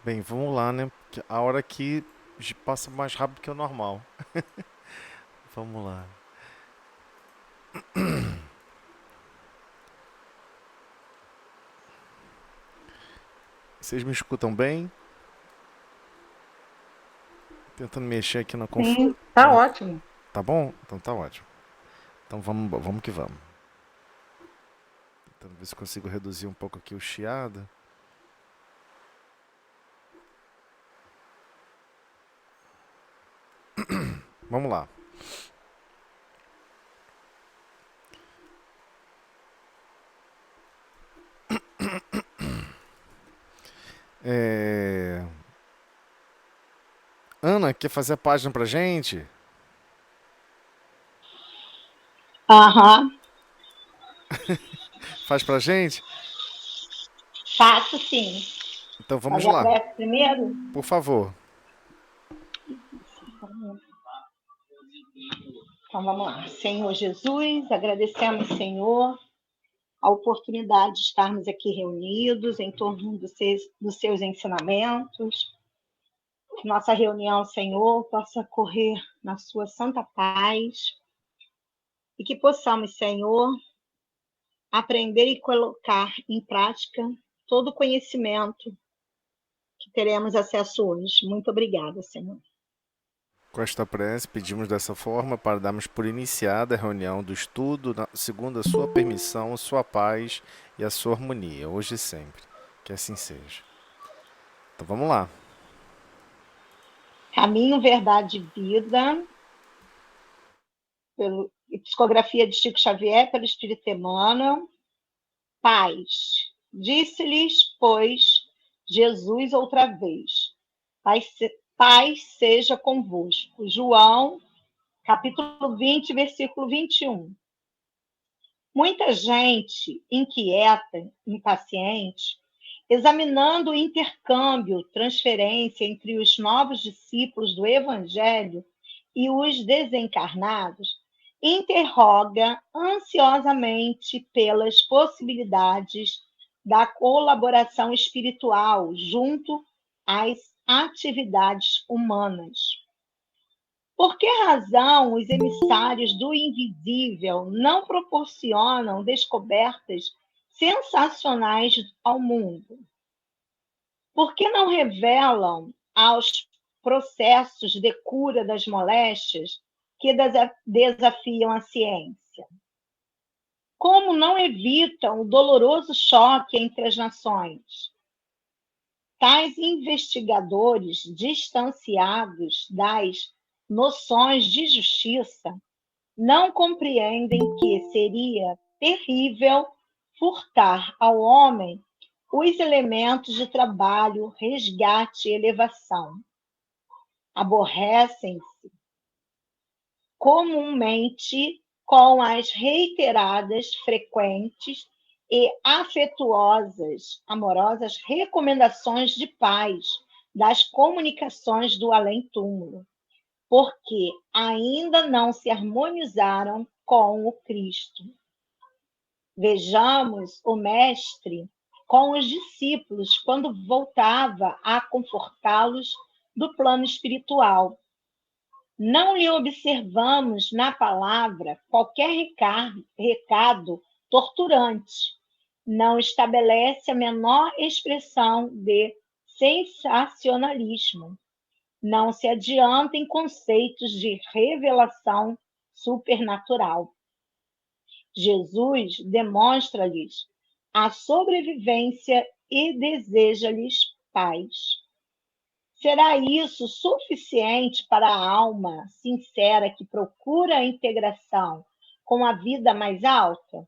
Bem, vamos lá, né? Porque a hora aqui passa mais rápido que o normal. Vamos lá. Vocês me escutam bem? Tentando mexer aqui na conf... Sim, tá na- ótimo. Tá bom? Então tá ótimo. Então vamos que vamos. Tentando ver se consigo reduzir um pouco aqui o chiado. Vamos lá. É... Ana, quer fazer a página pra gente? Aham, Faz pra gente? faço sim. Então vamos Fazer a lá. prece primeiro? Por favor. Então vamos lá. Senhor Jesus, agradecemos, Senhor, a oportunidade de estarmos aqui reunidos em torno dos seus ensinamentos. Que nossa reunião, Senhor, possa correr na sua santa paz e que possamos, Senhor, aprender e colocar em prática todo o conhecimento que teremos acesso hoje. Muito obrigada, Senhor. Com esta prece, pedimos dessa forma para darmos por iniciada a reunião do estudo, segundo a sua permissão, sua paz e a sua harmonia, hoje e sempre. Que assim seja. Então vamos lá. Caminho, Verdade e Vida, psicografia de Chico Xavier, pelo Espírito Emmanuel. Paz. Disse-lhes, pois, Jesus outra vez: paz seja convosco. João, capítulo 20, versículo 21. Muita gente inquieta, impaciente, examinando o intercâmbio, transferência entre os novos discípulos do Evangelho e os desencarnados, interroga ansiosamente pelas possibilidades da colaboração espiritual junto às atividades humanas. Por que razão os emissários do invisível não proporcionam descobertas sensacionais ao mundo? Por que não revelam aos processos de cura das moléstias que desafiam a ciência? Como não evitam o doloroso choque entre as nações? Tais investigadores, distanciados das noções de justiça, não compreendem que seria terrível furtar ao homem os elementos de trabalho, resgate e elevação. Aborrecem-se comumente com as reiteradas, frequentes e afetuosas, amorosas recomendações de paz das comunicações do além-túmulo, porque ainda não se harmonizaram com o Cristo. Vejamos o Mestre com os discípulos quando voltava a confortá-los do plano espiritual. Não lhe observamos na palavra qualquer recado torturante. Não estabelece a menor expressão de sensacionalismo. Não se adianta em conceitos de revelação supernatural. Jesus demonstra-lhes a sobrevivência e deseja-lhes paz. Será isso suficiente para a alma sincera que procura a integração com a vida mais alta?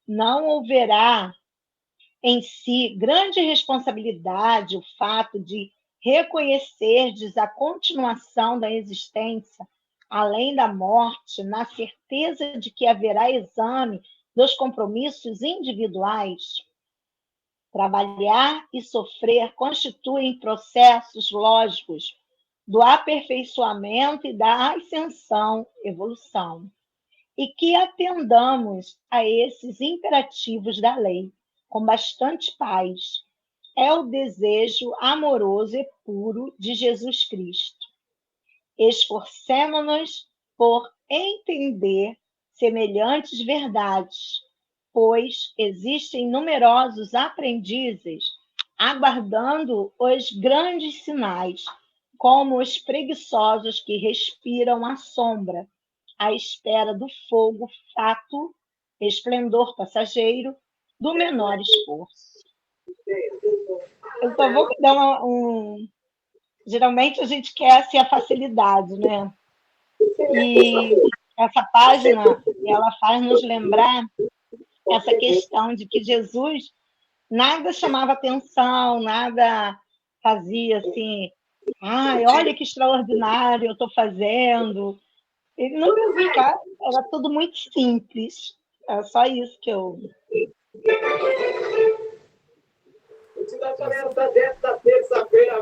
Não haverá em si grande responsabilidade o fato de reconhecerdes a continuação da existência além da morte, na certeza de que haverá exame dos compromissos individuais? Trabalhar e sofrer constituem processos lógicos do aperfeiçoamento e da ascensão, evolução, e que atendamos a esses imperativos da lei com bastante paz, é o desejo amoroso e puro de Jesus Cristo. Esforcemo-nos por entender semelhantes verdades, pois existem numerosos aprendizes aguardando os grandes sinais, como os preguiçosos que respiram a sombra, à espera do fogo fato, esplendor passageiro, do menor esforço. Eu só vou dar Geralmente a gente quer assim, a facilidade, né? E essa página, ela faz nos lembrar essa questão de que Jesus nada chamava atenção, nada fazia assim, ai, olha que extraordinário eu estou fazendo. Ele não era tudo muito simples. É só isso que eu.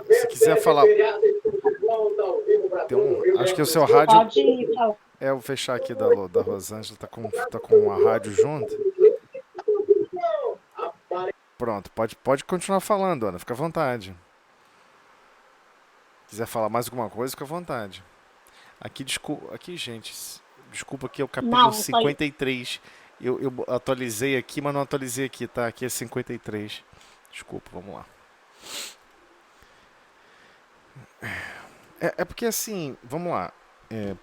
Se quiser falar. Acho que o seu rádio. Pode falar. Eu vou fechar aqui da Rosângela, tá com a rádio junto. Pronto, pode continuar falando, Ana, fica à vontade. Se quiser falar mais alguma coisa, fica à vontade. Aqui, gente, desculpa aqui é o capítulo 53. Eu atualizei aqui, mas não atualizei aqui, tá? Aqui é 53. Desculpa, vamos lá. É porque assim, vamos lá.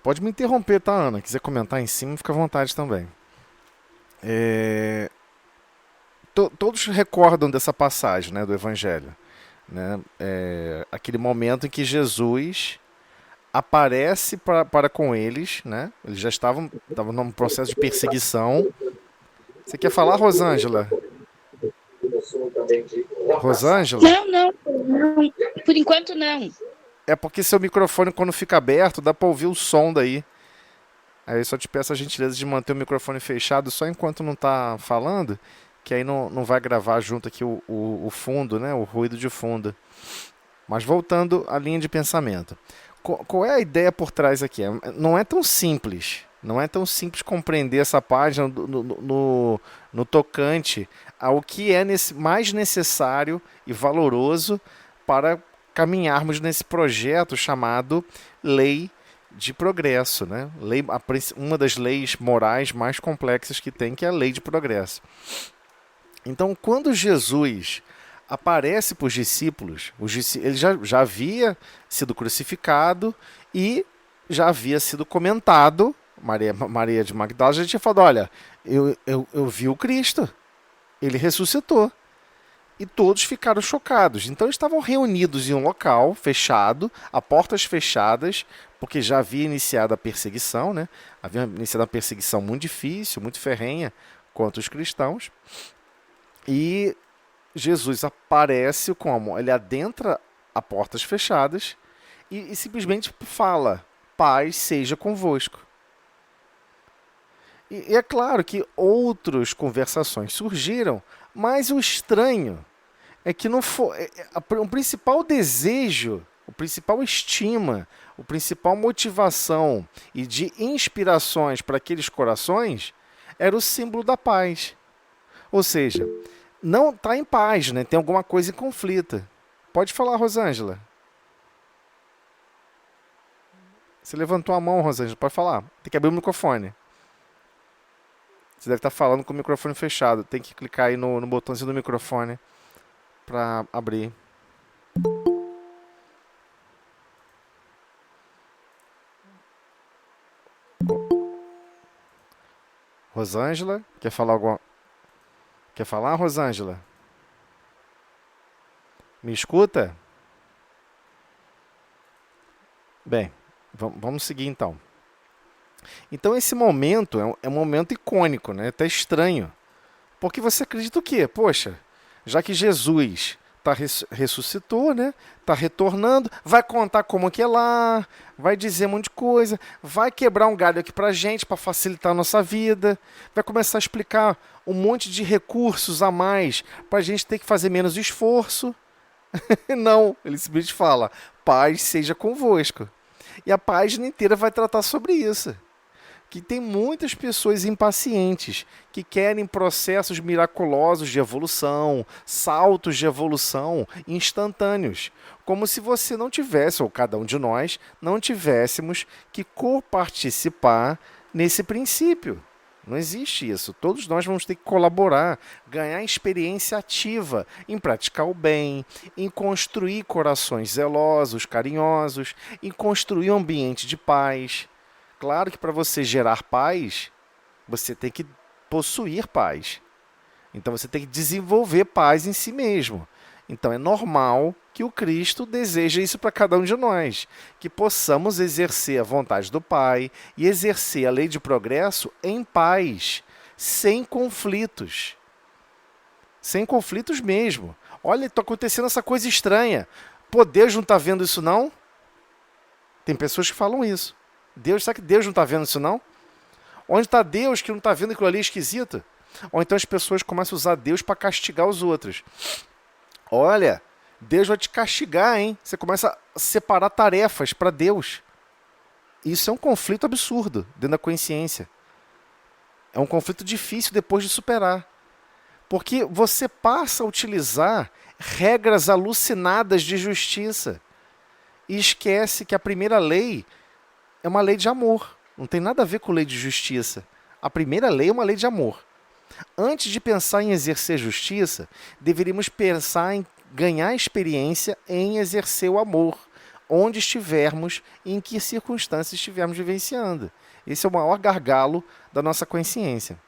Pode me interromper, tá, Ana? Quiser comentar em cima, fica à vontade também. Todos recordam dessa passagem, né, do Evangelho. Né? Aquele momento em que Jesus aparece para com eles, né? Eles já estavam num processo de perseguição. Você quer falar, Rosângela? Rosângela? Não. Por enquanto, não. É porque seu microfone, quando fica aberto, dá para ouvir o som daí. Aí eu só te peço a gentileza de manter o microfone fechado só enquanto não tá falando, que aí não vai gravar junto aqui o fundo, né? O ruído de fundo. Mas voltando à linha de pensamento. Qual é a ideia por trás aqui? Não é tão simples. Não é tão simples compreender essa página no tocante ao que é mais necessário e valoroso para caminharmos nesse projeto chamado Lei de Progresso. Né? Uma das leis morais mais complexas que tem, que é a Lei de Progresso. Então, quando Jesus aparece para os discípulos, ele já havia sido crucificado e já havia sido comentado. Maria de Magdala já tinha falado, olha, eu vi o Cristo, ele ressuscitou. E todos ficaram chocados. Então eles estavam reunidos em um local fechado, a portas fechadas, porque já havia iniciado a perseguição, né? Havia iniciado uma perseguição muito difícil, muito ferrenha contra os cristãos. E Jesus aparece como? Ele adentra a portas fechadas e simplesmente fala, paz seja convosco. E é claro que outras conversações surgiram, mas o estranho é que não foi, o principal desejo, o principal estima, a principal motivação e de inspirações para aqueles corações era o símbolo da paz. Ou seja, não está em paz, né? Tem alguma coisa em conflito. Pode falar, Rosângela. Você levantou a mão, Rosângela, pode falar. Tem que abrir o microfone. Você deve estar falando com o microfone fechado. Tem que clicar aí no botãozinho do microfone para abrir. Rosângela, quer falar alguma? Quer falar, Rosângela? Me escuta? Bem, vamos seguir então. Então esse momento é um momento icônico, né? Até estranho. Porque você acredita o quê? Poxa, já que Jesus ressuscitou, né? Está retornando, vai contar como que é lá, vai dizer um monte de coisa, vai quebrar um galho aqui pra gente, para facilitar a nossa vida, vai começar a explicar um monte de recursos a mais para a gente ter que fazer menos esforço. Não, ele simplesmente fala, paz seja convosco. E a página inteira vai tratar sobre isso. que tem muitas pessoas impacientes que querem processos miraculosos de evolução, saltos de evolução instantâneos, como se você não tivesse, ou cada um de nós, não tivéssemos que coparticipar nesse princípio. Não existe isso. Todos nós vamos ter que colaborar, ganhar experiência ativa em praticar o bem, em construir corações zelosos, carinhosos, em construir um ambiente de paz. Claro que para você gerar paz, você tem que possuir paz. Então você tem que desenvolver paz em si mesmo. Então é normal que o Cristo deseje isso para cada um de nós, que possamos exercer a vontade do Pai e exercer a lei de progresso em paz, sem conflitos. Sem conflitos mesmo. Olha, está acontecendo essa coisa estranha. Pô, Deus não está vendo isso não? Tem pessoas que falam isso. Será que Deus não está vendo isso não? Onde está Deus que não está vendo aquilo ali esquisito? Ou então as pessoas começam a usar Deus para castigar os outros. Olha, Deus vai te castigar, hein? Você começa a separar tarefas para Deus. Isso é um conflito absurdo dentro da consciência. É um conflito difícil depois de superar. Porque você passa a utilizar regras alucinadas de justiça e esquece que a primeira lei é uma lei de amor. Não tem nada a ver com lei de justiça. A primeira lei é uma lei de amor. Antes de pensar em exercer justiça, deveríamos pensar em ganhar experiência em exercer o amor, onde estivermos e em que circunstâncias estivermos vivenciando. Esse é o maior gargalo da nossa consciência.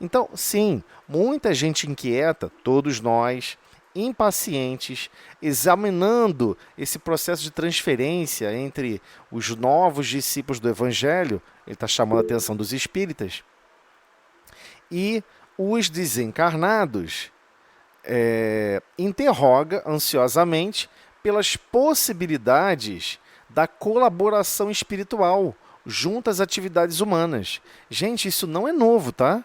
Então, sim, muita gente inquieta, todos nós, impacientes, examinando esse processo de transferência entre os novos discípulos do Evangelho, ele está chamando a atenção dos espíritas, e os desencarnados, interroga ansiosamente pelas possibilidades da colaboração espiritual junto às atividades humanas. Gente, isso não é novo, tá?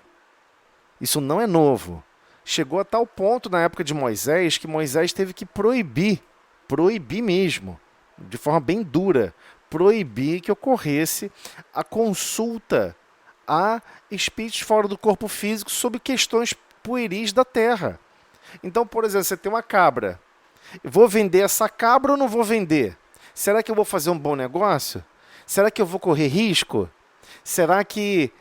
Isso não é novo. Chegou a tal ponto na época de Moisés que Moisés teve que proibir mesmo, de forma bem dura, proibir que ocorresse a consulta a espíritos fora do corpo físico sobre questões pueris da Terra. Então, por exemplo, você tem uma cabra. Vou vender essa cabra ou não vou vender? Será que eu vou fazer um bom negócio? Será que eu vou correr risco? Será que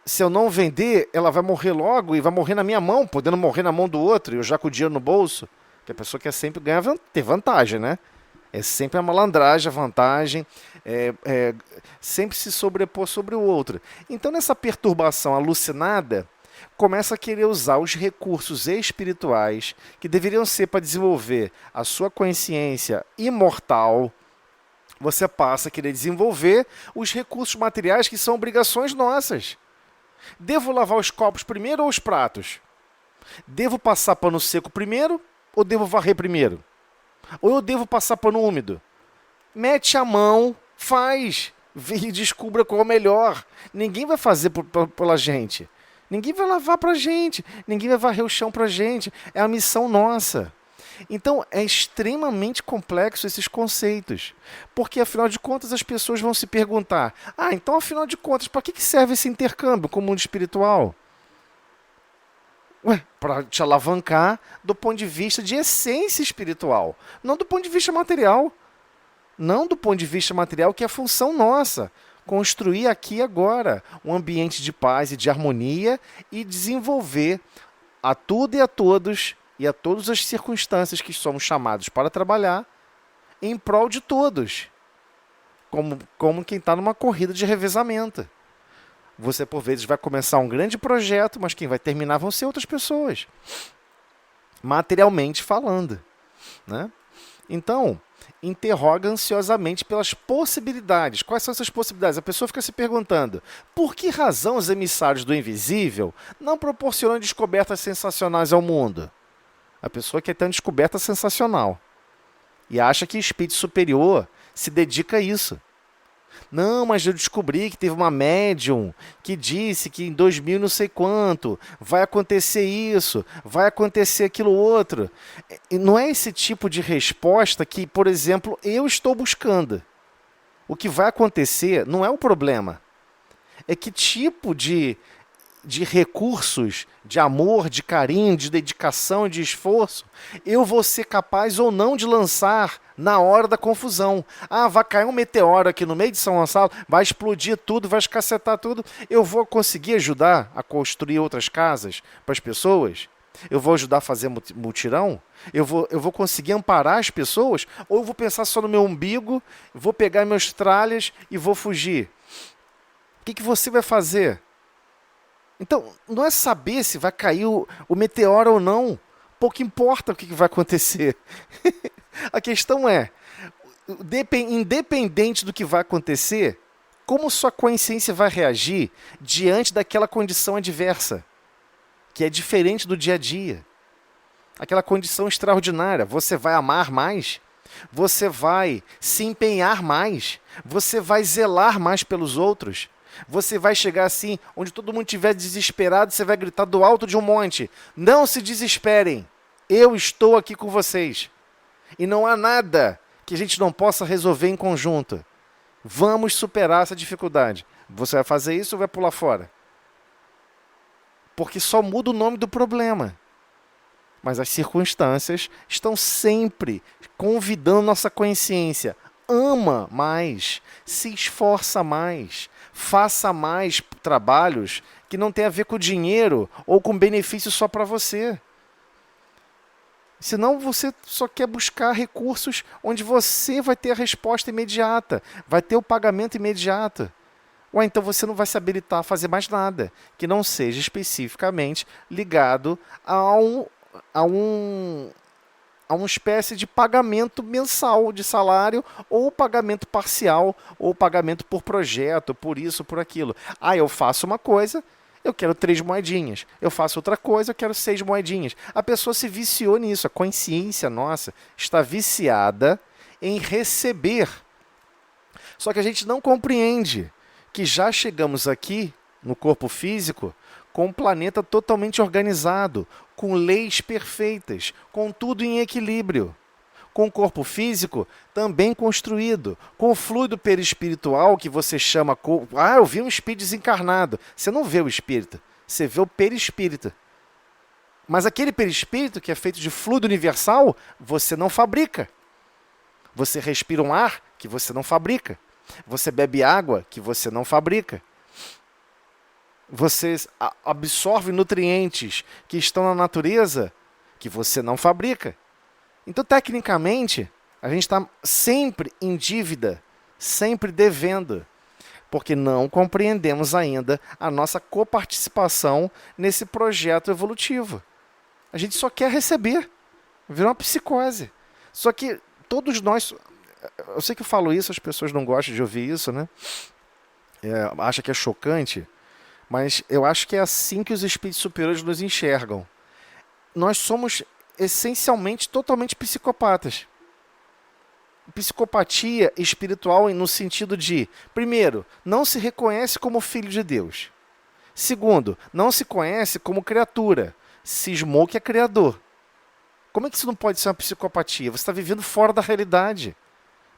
se eu não vender, ela vai morrer logo e vai morrer na minha mão, podendo morrer na mão do outro, e eu já com o dinheiro no bolso? Porque a pessoa quer sempre ter vantagem, né? É sempre a malandragem, a vantagem, sempre se sobrepor sobre o outro. Então, nessa perturbação alucinada, começa a querer usar os recursos espirituais que deveriam ser para desenvolver a sua consciência imortal. Você passa a querer desenvolver os recursos materiais que são obrigações nossas. Devo lavar os copos primeiro ou os pratos? Devo passar pano seco primeiro ou devo varrer primeiro? Ou eu devo passar pano úmido? Mete a mão, faz, e descubra qual é o melhor. Ninguém vai fazer pela gente. Ninguém vai lavar pra gente. Ninguém vai varrer o chão pra gente. É a missão nossa. Então, é extremamente complexo esses conceitos. Porque, afinal de contas, as pessoas vão se perguntar: então, afinal de contas, para que serve esse intercâmbio com o mundo espiritual? Para te alavancar do ponto de vista de essência espiritual, não do ponto de vista material. Não do ponto de vista material, que é a função nossa. Construir aqui e agora um ambiente de paz e de harmonia e desenvolver a tudo e a todos e a todas as circunstâncias que somos chamados para trabalhar em prol de todos. Como quem está numa corrida de revezamento. Você, por vezes, vai começar um grande projeto, mas quem vai terminar vão ser outras pessoas. Materialmente falando. Né? Então, interroga ansiosamente pelas possibilidades. Quais são essas possibilidades? A pessoa fica se perguntando: por que razão os emissários do invisível não proporcionam descobertas sensacionais ao mundo? A pessoa quer ter uma descoberta sensacional. E acha que o espírito superior se dedica a isso. Não, mas eu descobri que teve uma médium que disse que em 2000 não sei quanto vai acontecer isso, vai acontecer aquilo outro. E não é esse tipo de resposta que, por exemplo, eu estou buscando. O que vai acontecer não é o problema. é que tipo de recursos, de amor, de carinho, de dedicação, de esforço, eu vou ser capaz ou não de lançar na hora da confusão. Ah, vai cair um meteoro aqui no meio de São Gonçalo, vai explodir tudo, vai escacetar tudo. Eu vou conseguir ajudar a construir outras casas para as pessoas? Eu vou ajudar a fazer mutirão? Eu vou conseguir amparar as pessoas? Ou eu vou pensar só no meu umbigo, vou pegar meus tralhas e vou fugir? O que você vai fazer? Então, não é saber se vai cair o meteoro ou não. Pouco importa o que vai acontecer. A questão é, independente do que vai acontecer, como sua consciência vai reagir diante daquela condição adversa, que é diferente do dia a dia. Aquela condição extraordinária. Você vai amar mais? Você vai se empenhar mais? Você vai zelar mais pelos outros? Você vai chegar assim, onde todo mundo estiver desesperado, você vai gritar do alto de um monte: não se desesperem, eu estou aqui com vocês. E não há nada que a gente não possa resolver em conjunto. Vamos superar essa dificuldade. Você vai fazer isso ou vai pular fora? Porque só muda o nome do problema. Mas as circunstâncias estão sempre convidando nossa consciência. Ama mais, se esforça mais, faça mais trabalhos que não tem a ver com dinheiro ou com benefício só para você. Senão você só quer buscar recursos onde você vai ter a resposta imediata, vai ter o pagamento imediato. Ou então você não vai se habilitar a fazer mais nada que não seja especificamente ligado a uma espécie de pagamento mensal de salário, ou pagamento parcial, ou pagamento por projeto, por isso, por aquilo. Ah, eu faço uma coisa, eu quero 3 moedinhas. Eu faço outra coisa, eu quero 6 moedinhas. A pessoa se viciou nisso. A consciência nossa está viciada em receber. Só que a gente não compreende que já chegamos aqui, no corpo físico, com um planeta totalmente organizado, com leis perfeitas, com tudo em equilíbrio. Com o corpo físico também construído, com o fluido perispiritual que você chama... Ah, eu vi um espírito desencarnado. Você não vê o espírito, você vê o perispírito. Mas aquele perispírito que é feito de fluido universal, você não fabrica. Você respira um ar que você não fabrica. Você bebe água que você não fabrica. Você absorve nutrientes que estão na natureza que você não fabrica. Então, tecnicamente, a gente está sempre em dívida, sempre devendo, porque não compreendemos ainda a nossa coparticipação nesse projeto evolutivo. A gente só quer receber, virou uma psicose. Só que todos nós... Eu sei que eu falo isso, as pessoas não gostam de ouvir isso, né? Acha que é chocante, mas eu acho que é assim que os espíritos superiores nos enxergam. Nós somos essencialmente totalmente psicopatas. Psicopatia espiritual no sentido de, primeiro, não se reconhece como filho de Deus. Segundo, não se conhece como criatura. Cismou que é criador. Como é que isso não pode ser uma psicopatia? Você está vivendo fora da realidade,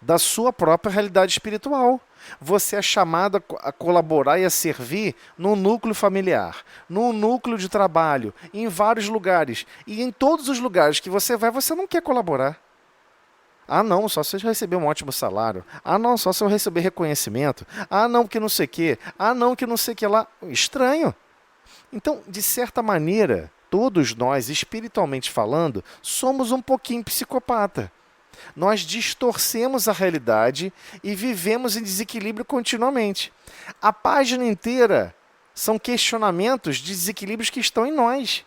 da sua própria realidade espiritual. Você é chamado a colaborar e a servir no núcleo familiar, no núcleo de trabalho, em vários lugares. E em todos os lugares que você vai, você não quer colaborar. Ah, não, só se eu receber um ótimo salário. Ah, não, só se eu receber reconhecimento. Ah, não, que não sei o quê. Ah, não, que não sei o que lá. Estranho. Então, de certa maneira, todos nós, espiritualmente falando, somos um pouquinho psicopata. Nós distorcemos a realidade e vivemos em desequilíbrio continuamente. A página inteira são questionamentos de desequilíbrios que estão em nós.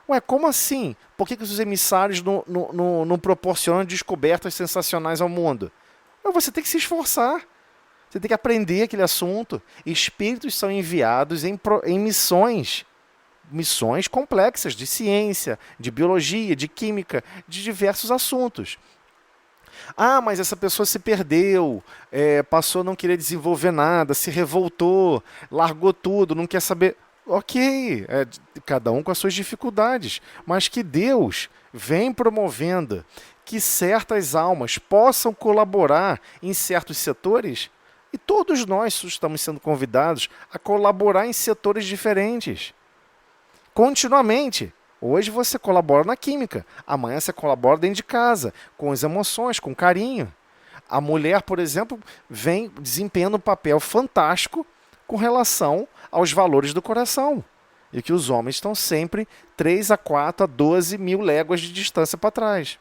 Ué, como assim? Por que os emissários não proporcionam descobertas sensacionais ao mundo? Ué, você tem que se esforçar. Você tem que aprender aquele assunto. Espíritos são enviados em missões. Missões complexas de ciência, de biologia, de química, de diversos assuntos. Ah, mas essa pessoa se perdeu, passou a não querer desenvolver nada, se revoltou, largou tudo, não quer saber... Ok, cada um com as suas dificuldades, mas que Deus vem promovendo que certas almas possam colaborar em certos setores, E todos nós estamos sendo convidados a colaborar em setores diferentes. Continuamente. Hoje você colabora na química, amanhã você colabora dentro de casa, com as emoções, com carinho. A mulher, por exemplo, vem desempenhando um papel fantástico com relação aos valores do coração. E que os homens estão sempre 3 a 4 a 12 mil léguas de distância para trás.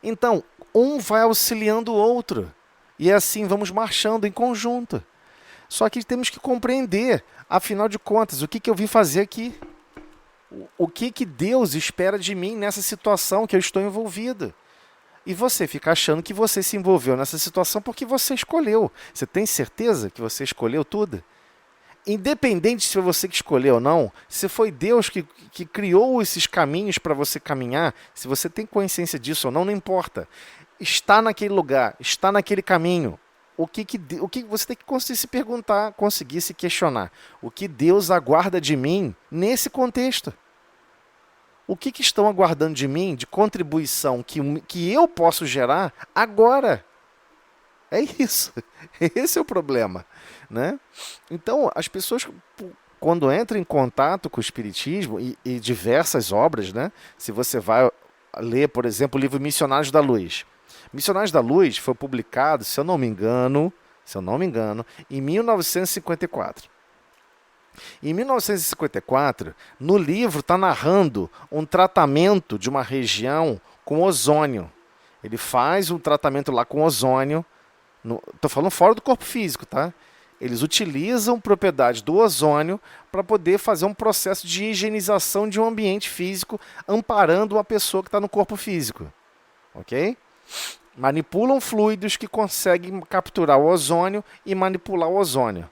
Então, um vai auxiliando o outro. E assim vamos marchando em conjunto. Só que temos que compreender, afinal de contas, o que eu vim fazer aqui. O que Deus espera de mim nessa situação que eu estou envolvido. E você fica achando que você se envolveu nessa situação porque você escolheu. Você tem certeza que você escolheu tudo? Independente se foi você que escolheu ou não, se foi Deus que criou esses caminhos para você caminhar, se você tem consciência disso ou não, não importa. Está naquele lugar, está naquele caminho. O que você tem que se perguntar, conseguir se questionar. O que Deus aguarda de mim nesse contexto? O que estão aguardando de mim de contribuição que eu posso gerar agora? É isso. Esse é o problema, né? Então, as pessoas, quando entram em contato com o Espiritismo e diversas obras, né? Se você vai ler, por exemplo, o livro Missionários da Luz. Missionários da Luz foi publicado, se eu não me engano, em 1954. Em 1954, no livro está narrando um tratamento de uma região com ozônio. Ele faz um tratamento lá com ozônio. Estou falando fora do corpo físico, tá? Eles utilizam propriedades do ozônio para poder fazer um processo de higienização de um ambiente físico, amparando uma pessoa que está no corpo físico. Ok? Manipulam fluidos que conseguem capturar o ozônio e manipular o ozônio.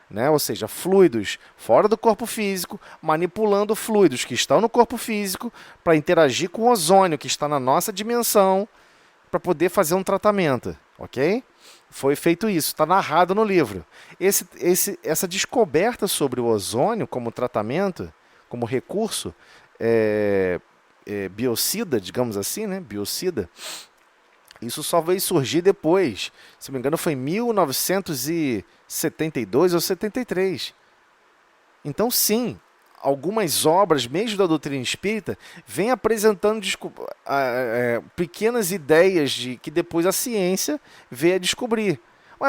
Né? Ou seja, fluidos fora do corpo físico, manipulando fluidos que estão no corpo físico para interagir com o ozônio que está na nossa dimensão, para poder fazer um tratamento. Ok? Foi feito isso, está narrado no livro. Essa descoberta sobre o ozônio como tratamento, como recurso biocida, digamos assim, né? Biocida, isso só veio surgir depois. Se não me engano, foi em 1972 ou 73. Então, sim, algumas obras, mesmo da doutrina espírita, vêm apresentando pequenas ideias que depois a ciência veio a descobrir.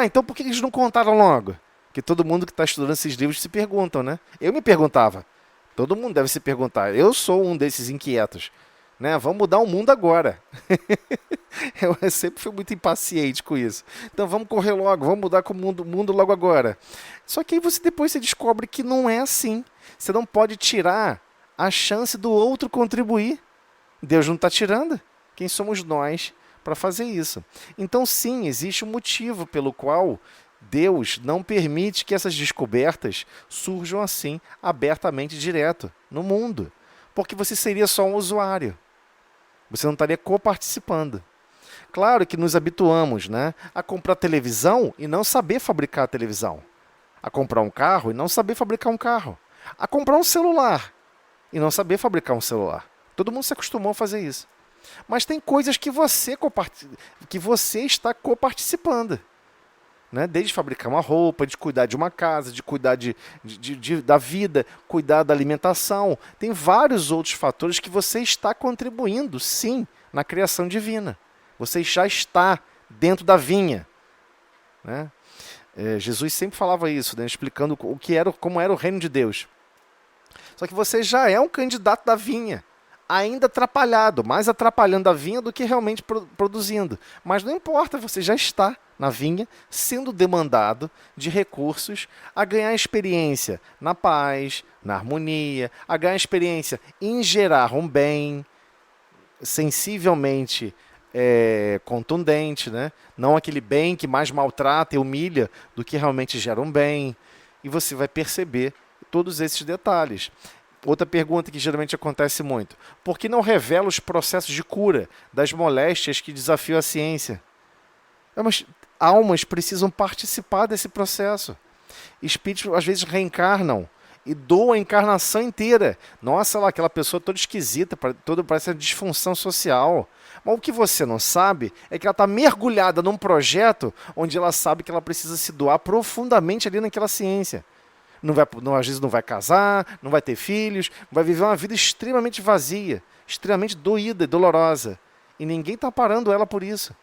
Então por que eles não contaram logo? Porque todo mundo que está estudando esses livros se perguntam, né? Eu me perguntava. Todo mundo deve se perguntar. Eu sou um desses inquietos. Né? Vamos mudar o mundo agora. Eu sempre fui muito impaciente com isso. Então vamos correr logo, vamos mudar com o mundo logo agora. Só que aí depois você descobre que não é assim. Você não pode tirar a chance do outro contribuir. Deus não está tirando. Quem somos nós para fazer isso? Então sim, existe um motivo pelo qual Deus não permite que essas descobertas surjam assim, abertamente, direto, no mundo. Porque você seria só um usuário. Você não estaria coparticipando. Claro que nos habituamos, né, a comprar televisão e não saber fabricar a televisão. A comprar um carro e não saber fabricar um carro. A comprar um celular e não saber fabricar um celular. Todo mundo se acostumou a fazer isso. Mas tem coisas que você está coparticipando. Né? Desde fabricar uma roupa, de cuidar de uma casa, de cuidar da vida, cuidar da alimentação. Tem vários outros fatores que você está contribuindo, sim, na criação divina. Você já está dentro da vinha. Né? Jesus sempre falava isso, né? Explicando como era o reino de Deus. Só que você já é um candidato da vinha, ainda atrapalhado, mais atrapalhando a vinha do que realmente produzindo. Mas não importa, você já está na vinha, sendo demandado de recursos a ganhar experiência na paz, na harmonia, a ganhar experiência em gerar um bem sensivelmente contundente, né? Não aquele bem que mais maltrata e humilha do que realmente gera um bem. E você vai perceber todos esses detalhes. Outra pergunta que geralmente acontece muito: por que não revela os processos de cura das moléstias que desafiam a ciência? Mas almas precisam participar desse processo. Espíritos às vezes reencarnam e doam a encarnação inteira. Nossa, lá, aquela pessoa toda esquisita, parece uma disfunção social. Mas o que você não sabe é que ela está mergulhada num projeto onde ela sabe que ela precisa se doar profundamente ali naquela ciência. Às vezes não vai casar, não vai ter filhos, vai viver uma vida extremamente vazia, extremamente doída e dolorosa. E ninguém está parando ela por isso.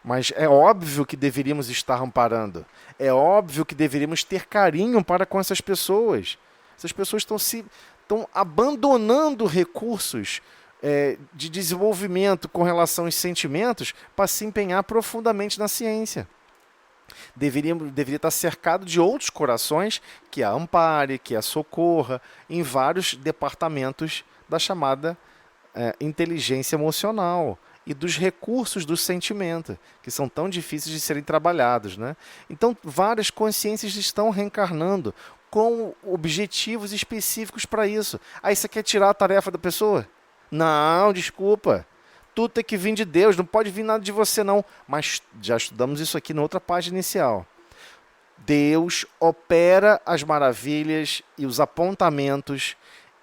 Mas é óbvio que deveríamos estar amparando. É óbvio que deveríamos ter carinho para com essas pessoas. Essas pessoas estão abandonando recursos de desenvolvimento com relação aos sentimentos para se empenhar profundamente na ciência. Deveria estar cercado de outros corações que a ampare, que a socorra, em vários departamentos da chamada inteligência emocional e dos recursos do sentimento, que são tão difíceis de serem trabalhados, né? Então, várias consciências estão reencarnando com objetivos específicos para isso. Aí você quer tirar a tarefa da pessoa? Não, desculpa. Tudo tem que vir de Deus, não pode vir nada de você não. Mas já estudamos isso aqui na outra página inicial. Deus opera as maravilhas e os apontamentos,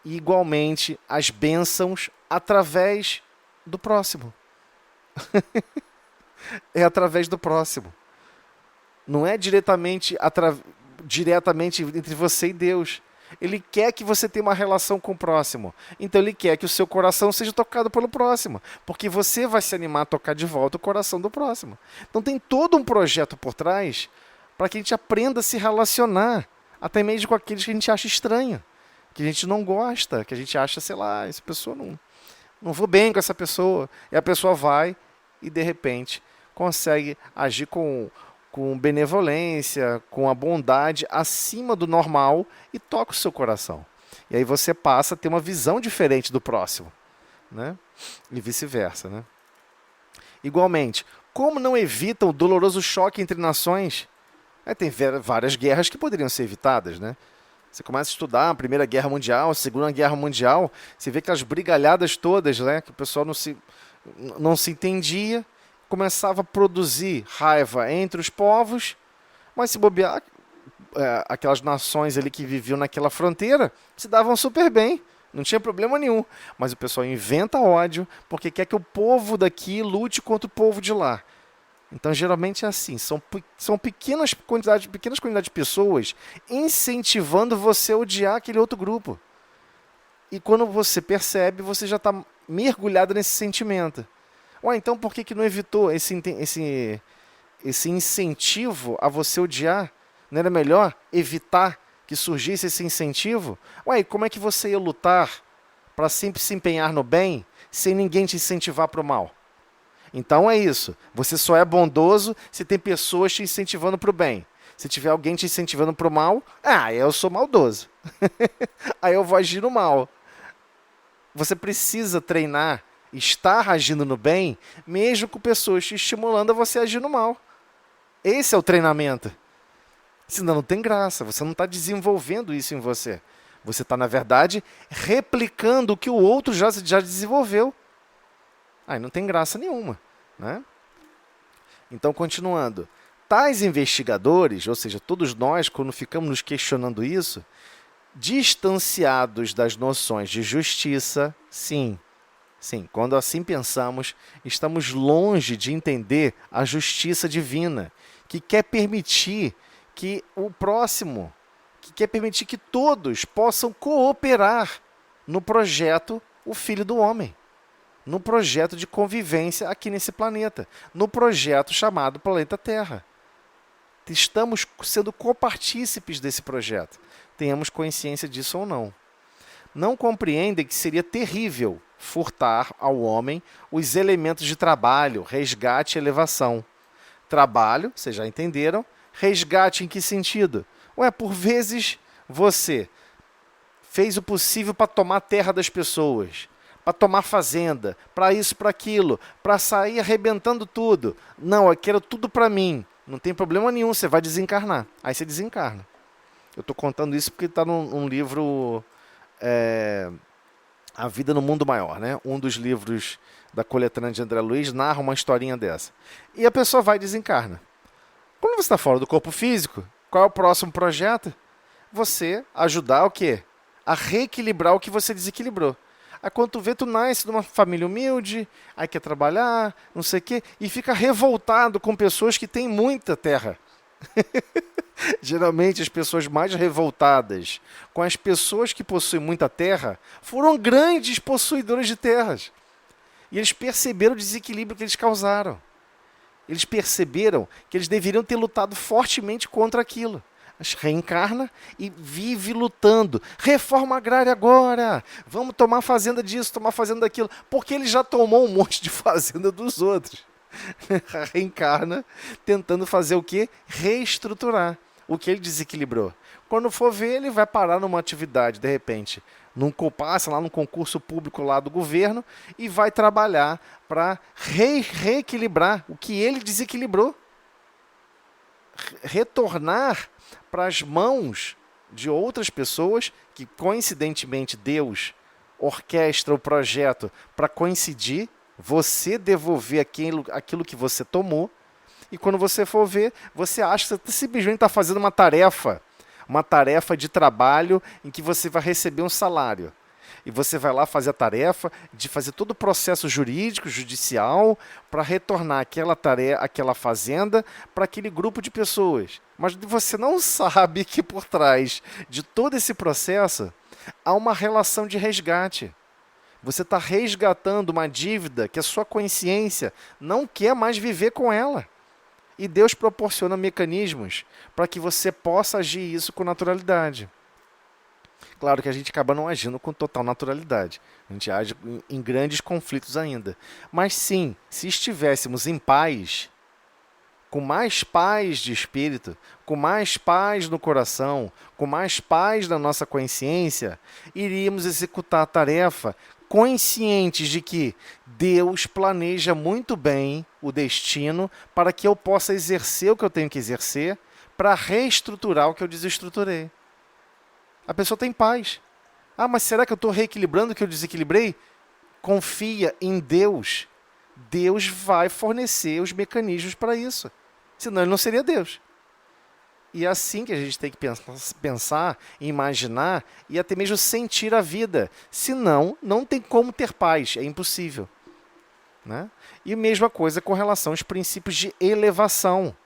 e igualmente as bênçãos, através do próximo. É através do próximo. Não é diretamente entre você e Deus. Ele quer que você tenha uma relação com o próximo. Então ele quer que o seu coração seja tocado pelo próximo. Porque você vai se animar a tocar de volta o coração do próximo. Então tem todo um projeto por trás para que a gente aprenda a se relacionar. Até mesmo com aqueles que a gente acha estranho. Que a gente não gosta. Que a gente acha, sei lá, essa pessoa não vou bem com essa pessoa. E a pessoa vai e de repente consegue agir com benevolência, com a bondade acima do normal e toca o seu coração. E aí você passa a ter uma visão diferente do próximo, né? E vice-versa, né? Igualmente, como não evitam o doloroso choque entre nações? Tem várias guerras que poderiam ser evitadas, né? Você começa a estudar a Primeira Guerra Mundial, a Segunda Guerra Mundial, você vê aquelas brigalhadas todas, né? Que o pessoal não se entendia, começava a produzir raiva entre os povos, mas se bobear, aquelas nações ali que viviam naquela fronteira se davam super bem, não tinha problema nenhum. Mas o pessoal inventa ódio porque quer que o povo daqui lute contra o povo de lá. Então, geralmente é assim, são pequenas quantidades de pessoas incentivando você a odiar aquele outro grupo. E quando você percebe, você já está mergulhado nesse sentimento. Então por que não evitou esse incentivo a você odiar? Não era melhor evitar que surgisse esse incentivo? Como é que você ia lutar para sempre se empenhar no bem sem ninguém te incentivar para o mal? Então é isso. Você só é bondoso se tem pessoas te incentivando para o bem. Se tiver alguém te incentivando para o mal, eu sou maldoso. Aí eu vou agir no mal. Você precisa treinar, estar agindo no bem, mesmo com pessoas te estimulando a você agir no mal. Esse é o treinamento. Senão não tem graça, você não está desenvolvendo isso em você. Você está, na verdade, replicando o que o outro já desenvolveu. Aí não tem graça nenhuma, né? Então, continuando. Tais investigadores, ou seja, todos nós, quando ficamos nos questionando isso, distanciados das noções de justiça, sim, quando assim pensamos, estamos longe de entender a justiça divina, que quer permitir que o próximo, que quer permitir que todos possam cooperar no projeto O Filho do Homem, no projeto de convivência aqui nesse planeta, no projeto chamado Planeta Terra. Estamos sendo copartícipes desse projeto, tenhamos consciência disso ou não. Não compreendem que seria terrível furtar ao homem os elementos de trabalho, resgate e elevação. Trabalho, vocês já entenderam. Resgate em que sentido? Por vezes você fez o possível para tomar a terra das pessoas, para tomar fazenda, para isso, para aquilo, para sair arrebentando tudo. Não, eu quero tudo para mim. Não tem problema nenhum, você vai desencarnar. Aí você desencarna. Eu estou contando isso porque está num livro... A Vida no Mundo Maior, né? Um dos livros da coletânea de André Luiz narra uma historinha dessa. E a pessoa vai e desencarna. Quando você está fora do corpo físico, qual é o próximo projeto? Você ajudar o quê? A reequilibrar o que você desequilibrou. Aí quando tu vê, tu nasce numa família humilde, aí quer trabalhar, não sei o quê, e fica revoltado com pessoas que têm muita terra. Geralmente as pessoas mais revoltadas com as pessoas que possuem muita terra foram grandes possuidores de terras. E eles perceberam o desequilíbrio que eles causaram. Eles perceberam que eles deveriam ter lutado fortemente contra aquilo. Mas reencarna e vive lutando. Reforma agrária agora. Vamos tomar fazenda disso, tomar fazenda daquilo. Porque ele já tomou um monte de fazenda dos outros. Reencarna tentando fazer o quê? Reestruturar o que ele desequilibrou. Quando for ver, ele vai parar numa atividade, de repente, passa lá num concurso público lá do governo e vai trabalhar para reequilibrar o que ele desequilibrou. Retornar para as mãos de outras pessoas que, coincidentemente, Deus orquestra o projeto para coincidir, você devolver aquilo que você tomou, e quando você for ver, você acha que você simplesmente está fazendo uma tarefa de trabalho em que você vai receber um salário. E você vai lá fazer a tarefa de fazer todo o processo jurídico, judicial, para retornar aquela fazenda para aquele grupo de pessoas. Mas você não sabe que por trás de todo esse processo há uma relação de resgate. Você está resgatando uma dívida que a sua consciência não quer mais viver com ela. E Deus proporciona mecanismos para que você possa agir isso com naturalidade. Claro que a gente acaba não agindo com total naturalidade. A gente age em grandes conflitos ainda. Mas sim, se estivéssemos em paz, com mais paz de espírito, com mais paz no coração, com mais paz na nossa consciência, iríamos executar a tarefa conscientes de que Deus planeja muito bem o destino para que eu possa exercer o que eu tenho que exercer, para reestruturar o que eu desestruturei. A pessoa tem paz. Ah, mas será que eu estou reequilibrando o que eu desequilibrei? Confia em Deus. Deus vai fornecer os mecanismos para isso. Senão ele não seria Deus. E é assim que a gente tem que pensar, imaginar e até mesmo sentir a vida. Senão, não tem como ter paz. É impossível. Né? E a mesma coisa com relação aos princípios de elevação.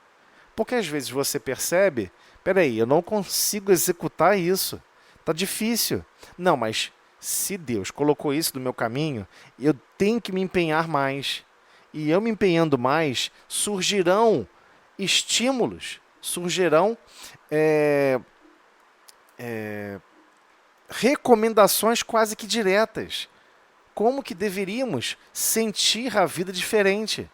Porque às vezes você percebe, peraí, eu não consigo executar isso. Está difícil. Não, mas se Deus colocou isso no meu caminho, eu tenho que me empenhar mais. E eu me empenhando mais, surgirão estímulos, surgirão recomendações quase que diretas. Como que deveríamos sentir a vida diferente?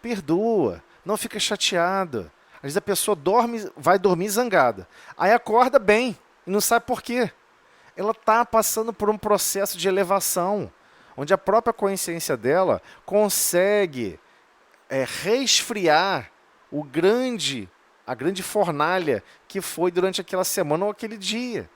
Perdoa, não fica chateado. Às vezes a pessoa vai dormir zangada. Aí acorda bem e não sabe por quê. Ela está passando por um processo de elevação, onde a própria consciência dela consegue resfriar a grande fornalha que foi durante aquela semana ou aquele dia.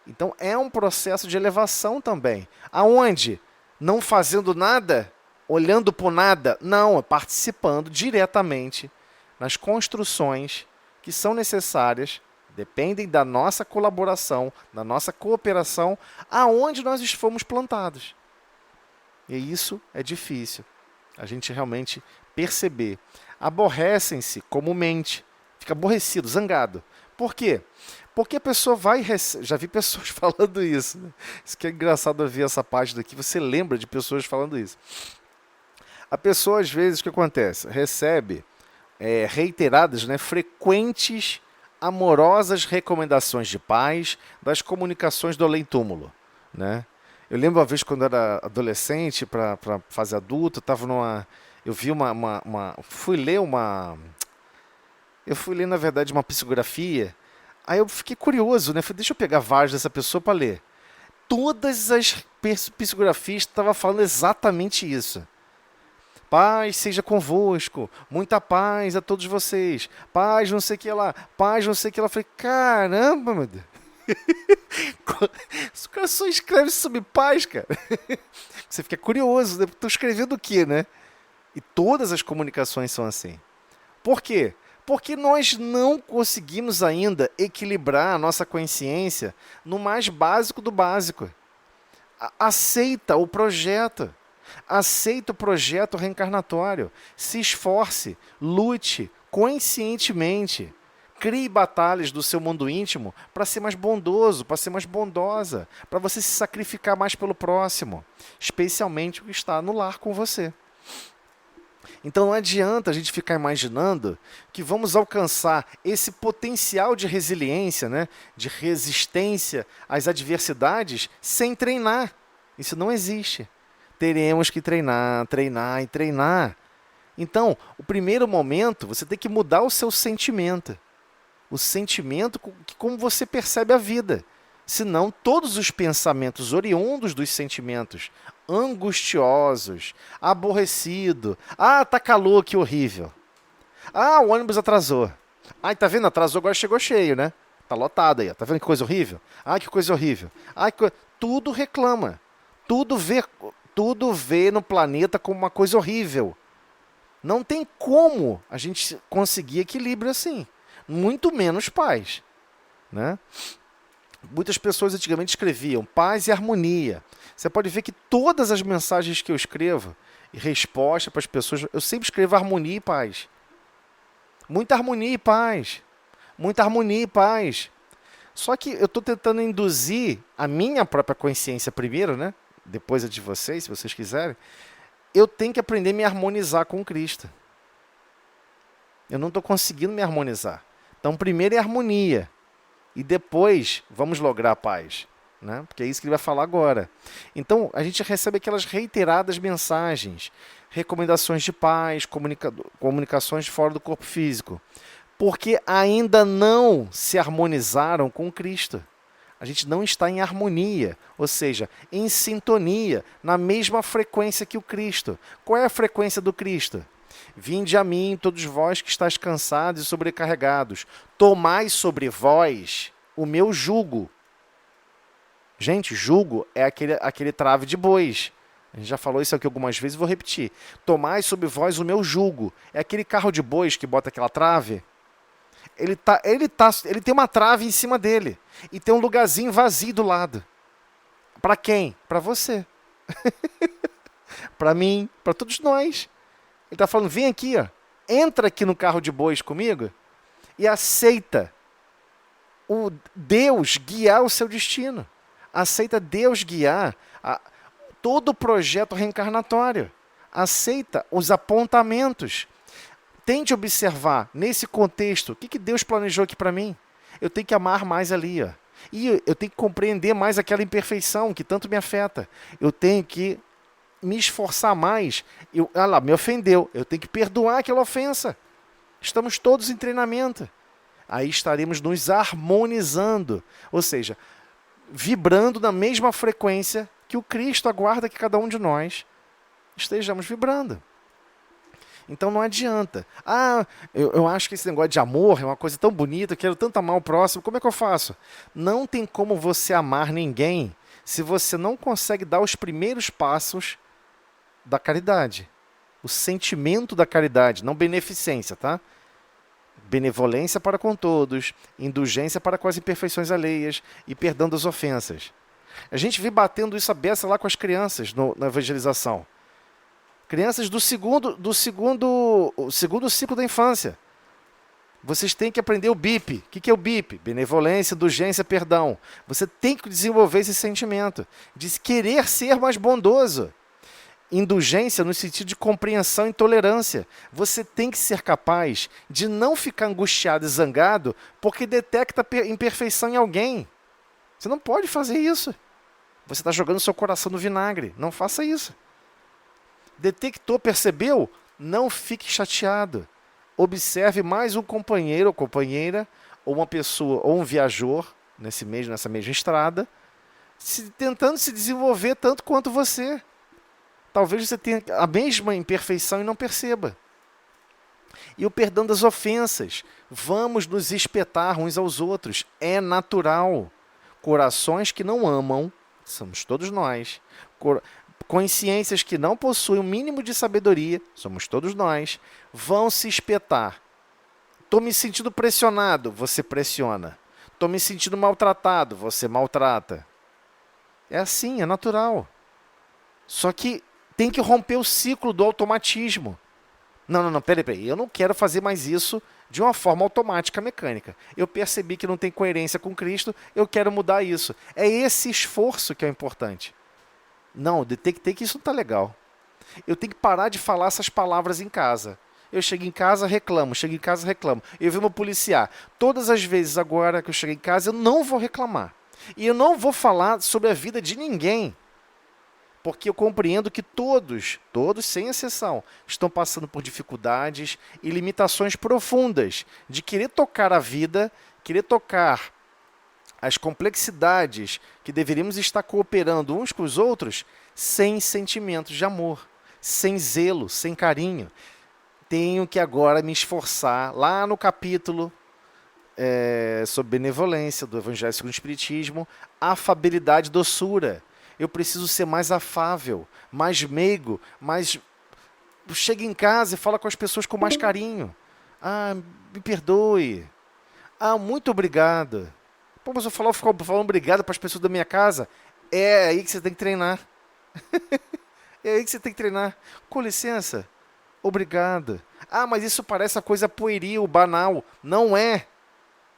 Então é um processo de elevação também. Aonde? Não fazendo nada, olhando para o nada. Não, participando diretamente nas construções que são necessárias, dependem da nossa colaboração, da nossa cooperação, aonde nós fomos plantados. E isso é difícil. A gente realmente perceber. Aborrecem-se comumente. Fica aborrecido, zangado. Por quê? Porque a pessoa vai... Já vi pessoas falando isso. Né? Isso que é engraçado ver essa página aqui. Você lembra de pessoas falando isso. A pessoa, às vezes, o que acontece? Recebe reiteradas, né, frequentes, amorosas recomendações de paz das comunicações do além-túmulo. Né? Eu lembro uma vez, quando eu era adolescente, para fase adulta, eu vi fui ler, na verdade, uma psicografia. Aí eu fiquei curioso, né? Falei, deixa eu pegar vários dessa pessoa para ler. Todas as psicografias estavam falando exatamente isso. Paz seja convosco, muita paz a todos vocês. Paz não sei o que lá, paz não sei o que lá. Falei, caramba, meu Deus. O cara só escreve sobre paz, cara. Você fica curioso, né? Estou escrevendo o quê, né? E todas as comunicações são assim. Por quê? Porque nós não conseguimos ainda equilibrar a nossa consciência no mais básico do básico. Aceita o projeto. Aceita o projeto reencarnatório. Se esforce, lute conscientemente. Crie batalhas do seu mundo íntimo para ser mais bondoso, para ser mais bondosa, para você se sacrificar mais pelo próximo, especialmente o que está no lar com você. Então não adianta a gente ficar imaginando que vamos alcançar esse potencial de resiliência, né, de resistência às adversidades sem treinar. Isso não existe. Teremos que treinar, treinar e treinar. Então, o primeiro momento, você tem que mudar o seu sentimento. O sentimento como você percebe a vida. Senão, todos os pensamentos oriundos dos sentimentos angustiosos, aborrecido. Ah, tá calor, que horrível. Ah, o ônibus atrasou. Ai, tá vendo? Atrasou, agora chegou cheio, né? Tá lotado aí, ó. Tá vendo que coisa horrível? Ai, que coisa horrível. Ai, tudo reclama. Tudo vê no planeta como uma coisa horrível. Não tem como a gente conseguir equilíbrio assim. Muito menos paz, né? Muitas pessoas antigamente escreviam paz e harmonia. Você pode ver que todas as mensagens que eu escrevo e resposta para as pessoas, eu sempre escrevo harmonia e paz. Muita harmonia e paz. Muita harmonia e paz. Só que eu estou tentando induzir a minha própria consciência primeiro, né? Depois a de vocês, se vocês quiserem. Eu tenho que aprender a me harmonizar com Cristo. Eu não estou conseguindo me harmonizar. Então, primeiro é harmonia. E depois vamos lograr a paz, né? Porque é isso que ele vai falar agora. Então, a gente recebe aquelas reiteradas mensagens, recomendações de paz, comunicações fora do corpo físico, porque ainda não se harmonizaram com Cristo. A gente não está em harmonia, ou seja, em sintonia, na mesma frequência que o Cristo. Qual é a frequência do Cristo? Vinde a mim, todos vós que estáis cansados e sobrecarregados. Tomai sobre vós o meu jugo. Gente, jugo é aquele trave de bois. A gente já falou isso aqui algumas vezes, vou repetir. Tomai sobre vós o meu jugo. É aquele carro de bois que bota aquela trave. Ele tem uma trave em cima dele. E tem um lugarzinho vazio do lado. Para quem? Para você. Para mim, para todos nós. Ele está falando, vem aqui, ó, entra aqui no carro de bois comigo e aceita o Deus guiar o seu destino. Aceita Deus guiar todo o projeto reencarnatório. Aceita os apontamentos. Tente observar, nesse contexto, o que Deus planejou aqui para mim. Eu tenho que amar mais ali, ó. E eu tenho que compreender mais aquela imperfeição que tanto me afeta. Eu tenho que me esforçar mais. Me ofendeu. Eu tenho que perdoar aquela ofensa. Estamos todos em treinamento. Aí estaremos nos harmonizando. Ou seja, vibrando na mesma frequência que o Cristo aguarda que cada um de nós estejamos vibrando. Então não adianta. Eu acho que esse negócio de amor é uma coisa tão bonita, eu quero tanto amar o próximo, como é que eu faço? Não tem como você amar ninguém se você não consegue dar os primeiros passos da caridade. O sentimento da caridade, não beneficência, tá? Benevolência para com todos, indulgência para com as imperfeições alheias e perdão das ofensas. A gente vem batendo isso a beça lá com as crianças na evangelização. Crianças do segundo ciclo da infância. Vocês têm que aprender o BIP. O que é o BIP? Benevolência, indulgência, perdão. Você tem que desenvolver esse sentimento de querer ser mais bondoso. Indulgência no sentido de compreensão e tolerância. Você tem que ser capaz de não ficar angustiado e zangado porque detecta imperfeição em alguém. Você não pode fazer isso. Você está jogando seu coração no vinagre. Não faça isso. Detectou, percebeu? Não fique chateado. Observe mais um companheiro ou companheira, ou uma pessoa, ou um viajor, nessa mesma estrada, tentando se desenvolver tanto quanto você. Talvez você tenha a mesma imperfeição e não perceba. E o perdão das ofensas. Vamos nos espetar uns aos outros. É natural. Corações que não amam, somos todos nós. Consciências que não possuem o mínimo de sabedoria, somos todos nós, vão se espetar. Estou me sentindo pressionado, você pressiona. Estou me sentindo maltratado, você maltrata. É assim, é natural. Só que tem que romper o ciclo do automatismo. Não, peraí. Eu não quero fazer mais isso de uma forma automática, mecânica. Eu percebi que não tem coerência com Cristo, eu quero mudar isso. É esse esforço que é importante. Não, detectei que isso não está legal. Eu tenho que parar de falar essas palavras em casa. Eu chego em casa, reclamo, chego em casa, reclamo. Eu vi uma policiar. Todas as vezes agora que eu cheguei em casa, eu não vou reclamar. E eu não vou falar sobre a vida de ninguém. Porque eu compreendo que todos, sem exceção, estão passando por dificuldades e limitações profundas de querer tocar a vida, querer tocar as complexidades que deveríamos estar cooperando uns com os outros sem sentimentos de amor, sem zelo, sem carinho. Tenho que agora me esforçar, lá no capítulo sobre benevolência do Evangelho segundo o Espiritismo, afabilidade e doçura. Eu preciso ser mais afável, mais meigo, mais... Chega em casa e fala com as pessoas com mais carinho. Ah, me perdoe. Ah, muito obrigado. Pô, mas eu fico falando obrigado para as pessoas da minha casa. É aí que você tem que treinar. É aí que você tem que treinar. Com licença. Obrigado. Ah, mas isso parece a coisa pueril, banal. Não é.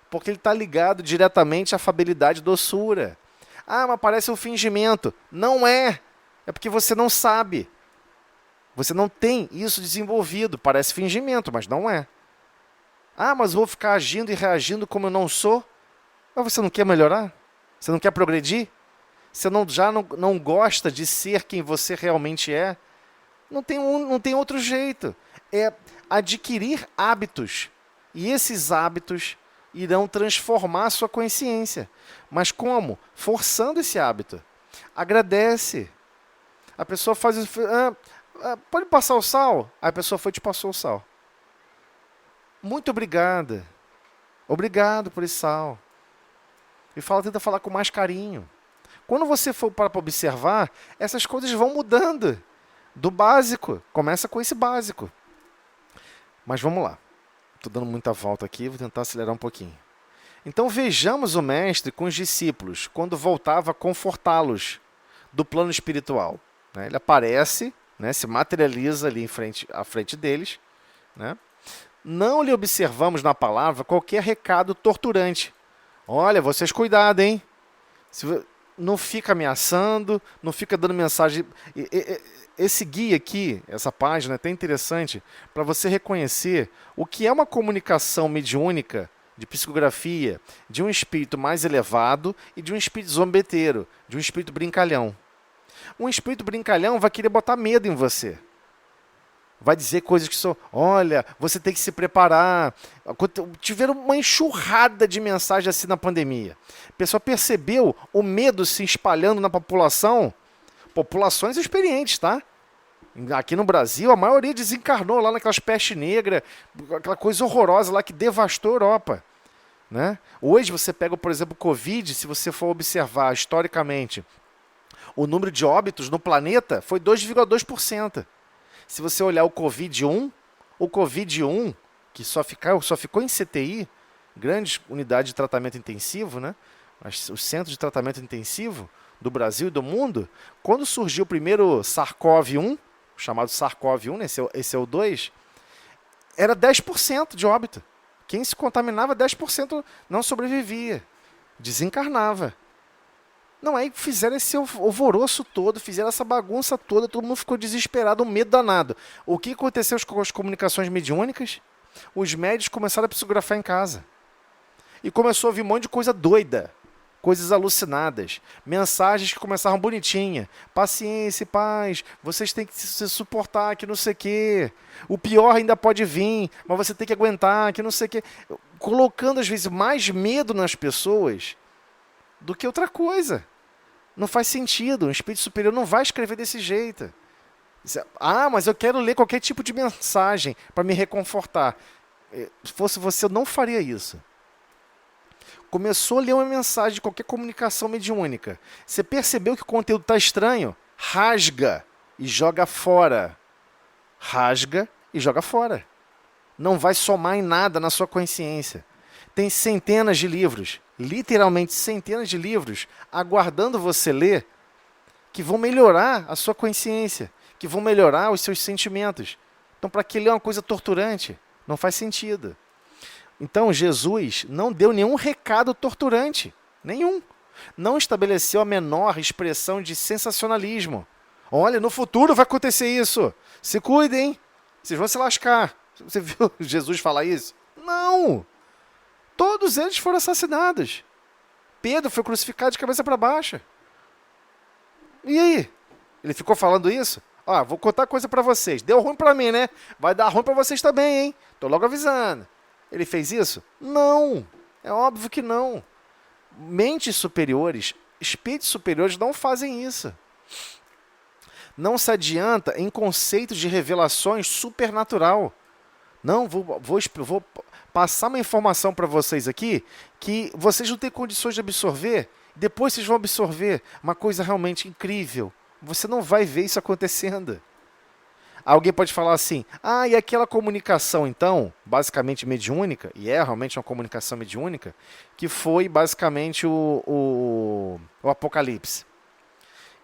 Porque ele está ligado diretamente à afabilidade e doçura. Ah, mas parece um fingimento. Não é. É porque você não sabe. Você não tem isso desenvolvido. Parece fingimento, mas não é. Ah, mas vou ficar agindo e reagindo como eu não sou? Mas você não quer melhorar? Você não quer progredir? Você não gosta de ser quem você realmente é? Não tem outro jeito. É adquirir hábitos. E esses hábitos irão transformar a sua consciência. Mas como? Forçando esse hábito. Agradece. A pessoa faz isso. Pode passar o sal? Aí a pessoa foi e te passou o sal. Muito obrigada. Obrigado por esse sal. E tenta falar com mais carinho. Quando você for para observar, essas coisas vão mudando. Do básico. Começa com esse básico. Mas vamos lá. Estou dando muita volta aqui, vou tentar acelerar um pouquinho. Então vejamos o mestre com os discípulos, quando voltava a confortá-los do plano espiritual. Ele aparece, se materializa ali à frente deles. Não lhe observamos na palavra qualquer recado torturante. Olha, vocês cuidado, hein? Não fica ameaçando, não fica dando mensagem... Esse guia aqui, essa página é até interessante para você reconhecer o que é uma comunicação mediúnica de psicografia de um espírito mais elevado e de um espírito zombeteiro, de um espírito brincalhão. Um espírito brincalhão vai querer botar medo em você. Vai dizer coisas que são, olha, você tem que se preparar. Tiveram uma enxurrada de mensagens assim na pandemia. A pessoa percebeu o medo se espalhando na população. Populações experientes, tá? Aqui no Brasil, a maioria desencarnou lá naquelas peste negra, aquela coisa horrorosa lá que devastou a Europa. Hoje você pega, por exemplo, o Covid, se você for observar historicamente, o número de óbitos no planeta foi 2,2%. Se você olhar o Covid-1, que só ficou em CTI, grandes unidades de tratamento intensivo, os centros de tratamento intensivo do Brasil e do mundo, quando surgiu o primeiro SARS-CoV-1, chamado SARS-CoV-1, esse é o 2, era 10% de óbito. Quem se contaminava, 10% não sobrevivia, desencarnava. Não, aí fizeram esse alvoroço todo, fizeram essa bagunça toda, todo mundo ficou desesperado, um medo danado. O que aconteceu com as comunicações mediúnicas? Os médicos começaram a psicografar em casa. E começou a vir um monte de coisa doida, coisas alucinadas, mensagens que começaram bonitinha. Paciência, paz, vocês têm que se suportar, que não sei o quê. O pior ainda pode vir, mas você tem que aguentar, que não sei o quê. Colocando, às vezes, mais medo nas pessoas do que outra coisa. Não faz sentido. Um espírito superior não vai escrever desse jeito. Ah, mas eu quero ler qualquer tipo de mensagem para me reconfortar. Se fosse você, eu não faria isso. Começou a ler uma mensagem de qualquer comunicação mediúnica. Você percebeu que o conteúdo está estranho? Rasga e joga fora. Rasga e joga fora. Não vai somar em nada na sua consciência. Tem centenas de livros, literalmente centenas de livros, aguardando você ler que vão melhorar a sua consciência, que vão melhorar os seus sentimentos. Então, para que ler uma coisa torturante? Não faz sentido. Então, Jesus não deu nenhum recado torturante. Nenhum. Não estabeleceu a menor expressão de sensacionalismo. Olha, no futuro vai acontecer isso. Se cuidem, vocês vão se lascar. Você viu Jesus falar isso? Não! Todos eles foram assassinados. Pedro foi crucificado de cabeça para baixo. E aí? Ele ficou falando isso? Ó, vou contar coisa para vocês. Deu ruim para mim, né? Vai dar ruim para vocês também, hein? Tô logo avisando. Ele fez isso? Não. É óbvio que não. Mentes superiores, espíritos superiores não fazem isso. Não se adianta em conceitos de revelações supernatural. Não, vou passar uma informação para vocês aqui que vocês não têm condições de absorver. Depois vocês vão absorver uma coisa realmente incrível. Você não vai ver isso acontecendo. Alguém pode falar assim, e aquela comunicação, então, basicamente mediúnica, e é realmente uma comunicação mediúnica, que foi basicamente o Apocalipse.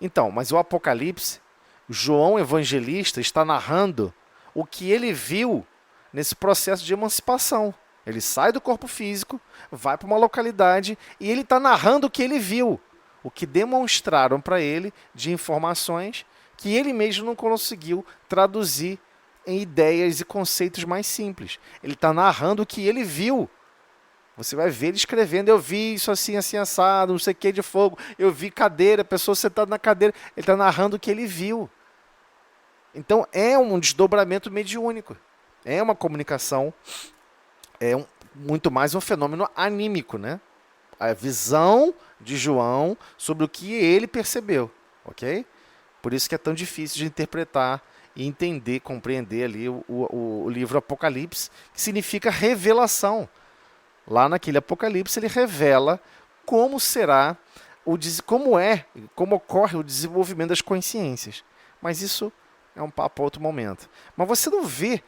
Então, mas o Apocalipse, João Evangelista está narrando o que ele viu nesse processo de emancipação. Ele sai do corpo físico, vai para uma localidade e ele está narrando o que ele viu, o que demonstraram para ele de informações que ele mesmo não conseguiu traduzir em ideias e conceitos mais simples. Ele está narrando o que ele viu. Você vai ver ele escrevendo, eu vi isso assim, assim, assado, não sei o que de fogo, eu vi cadeira, pessoa sentada na cadeira. Ele está narrando o que ele viu. Então é um desdobramento mediúnico. É uma comunicação, muito mais um fenômeno anímico, né? A visão de João sobre o que ele percebeu, ok? Por isso que é tão difícil de interpretar e entender, compreender ali o livro Apocalipse, que significa revelação. Lá naquele Apocalipse ele revela como será, como ocorre o desenvolvimento das consciências. Mas isso é um papo para outro momento. Mas você não vê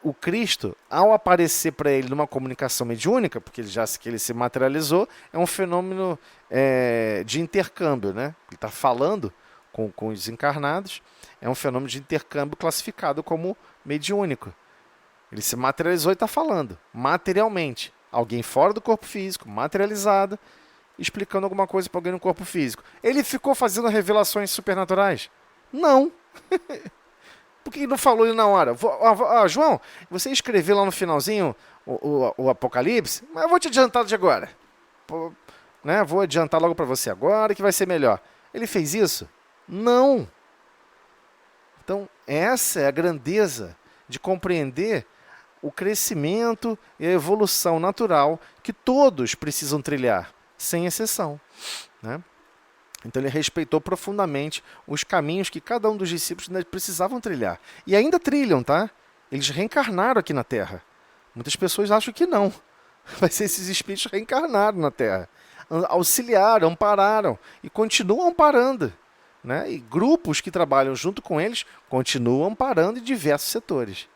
o Cristo, ao aparecer para ele numa comunicação mediúnica, porque ele se materializou, é um fenômeno de intercâmbio, né? Ele está falando com os encarnados, é um fenômeno de intercâmbio classificado como mediúnico. Ele se materializou e está falando, materialmente. Alguém fora do corpo físico, materializado, explicando alguma coisa para alguém no corpo físico. Ele ficou fazendo revelações supernaturais? Não. Por que não falou ele na hora? João, você escreveu lá no finalzinho o Apocalipse, mas eu vou te adiantar de agora. Né? Vou adiantar logo para você agora, que vai ser melhor. Ele fez isso? Não. Então, essa é a grandeza de compreender o crescimento e a evolução natural que todos precisam trilhar, sem exceção, né? Então ele respeitou profundamente os caminhos que cada um dos discípulos precisavam trilhar. E ainda trilham, tá? Eles reencarnaram aqui na Terra. Muitas pessoas acham que não. Mas esses espíritos reencarnaram na Terra. Auxiliaram, ampararam e continuam amparando, né? E grupos que trabalham junto com eles continuam amparando em diversos setores.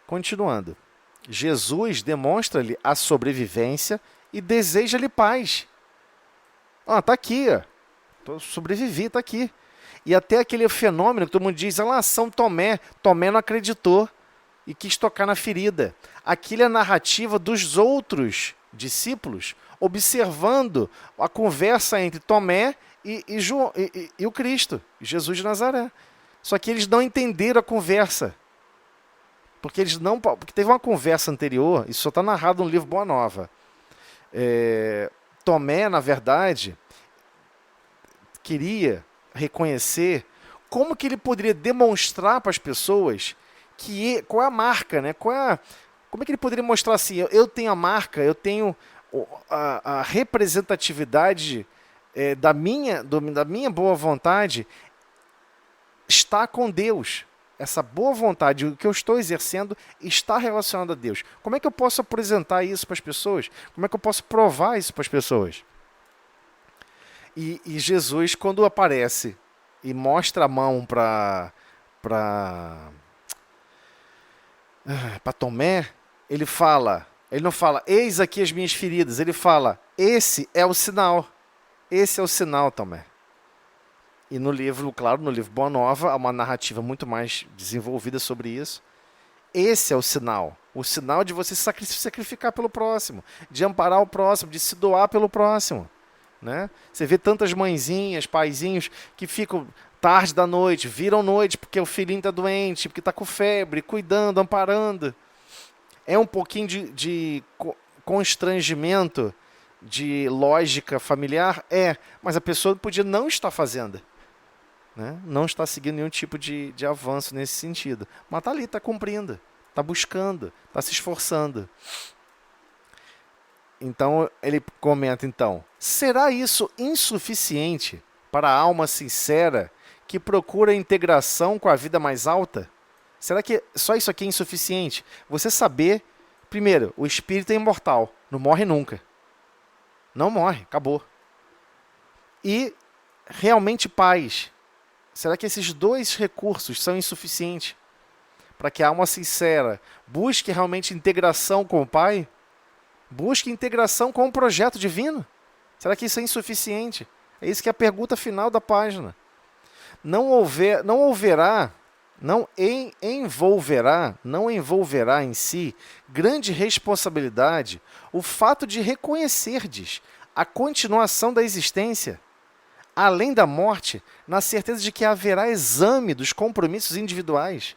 Continuando. Jesus demonstra-lhe a sobrevivência e deseja-lhe paz. Tá aqui, sobrevivi, tá aqui. E até aquele fenômeno que todo mundo diz, São Tomé não acreditou e quis tocar na ferida. Aquilo é a narrativa dos outros discípulos, observando a conversa entre Tomé e o Cristo, Jesus de Nazaré. Só que eles não entenderam a conversa. Porque teve uma conversa anterior, isso só está narrado no livro Boa Nova. Tomé, na verdade, queria reconhecer como que ele poderia demonstrar para as pessoas qual é a marca, né? Como é que ele poderia mostrar assim, eu tenho a marca, eu tenho a representatividade da minha boa vontade está com Deus. Essa boa vontade, o que eu estou exercendo, está relacionado a Deus. Como é que eu posso apresentar isso para as pessoas? Como é que eu posso provar isso para as pessoas? E Jesus, quando aparece e mostra a mão para Tomé, ele não fala, eis aqui as minhas feridas. Ele fala, esse é o sinal. Esse é o sinal, Tomé. E no livro, claro, no livro Boa Nova, há uma narrativa muito mais desenvolvida sobre isso. Esse é o sinal de você se sacrificar pelo próximo, de amparar o próximo, de se doar pelo próximo, né? Você vê tantas mãezinhas, paizinhos que ficam tarde da noite, viram noite porque o filhinho está doente, porque está com febre, cuidando, amparando. É um pouquinho de constrangimento, de lógica familiar? Mas a pessoa podia não estar fazendo, né? Não está seguindo nenhum tipo de avanço nesse sentido. Mas está ali, está cumprindo, está buscando, está se esforçando. Então, ele comenta, será isso insuficiente para a alma sincera que procura integração com a vida mais alta? Será que só isso aqui é insuficiente? Você saber, primeiro, o espírito é imortal, não morre nunca. Não morre, acabou. E realmente paz. Será que esses dois recursos são insuficientes para que a alma sincera busque realmente integração com o Pai? Busque integração com o projeto divino? Será que isso é insuficiente? É isso que é a pergunta final da página. Não envolverá em si grande responsabilidade o fato de reconhecerdes a continuação da existência, além da morte, na certeza de que haverá exame dos compromissos individuais.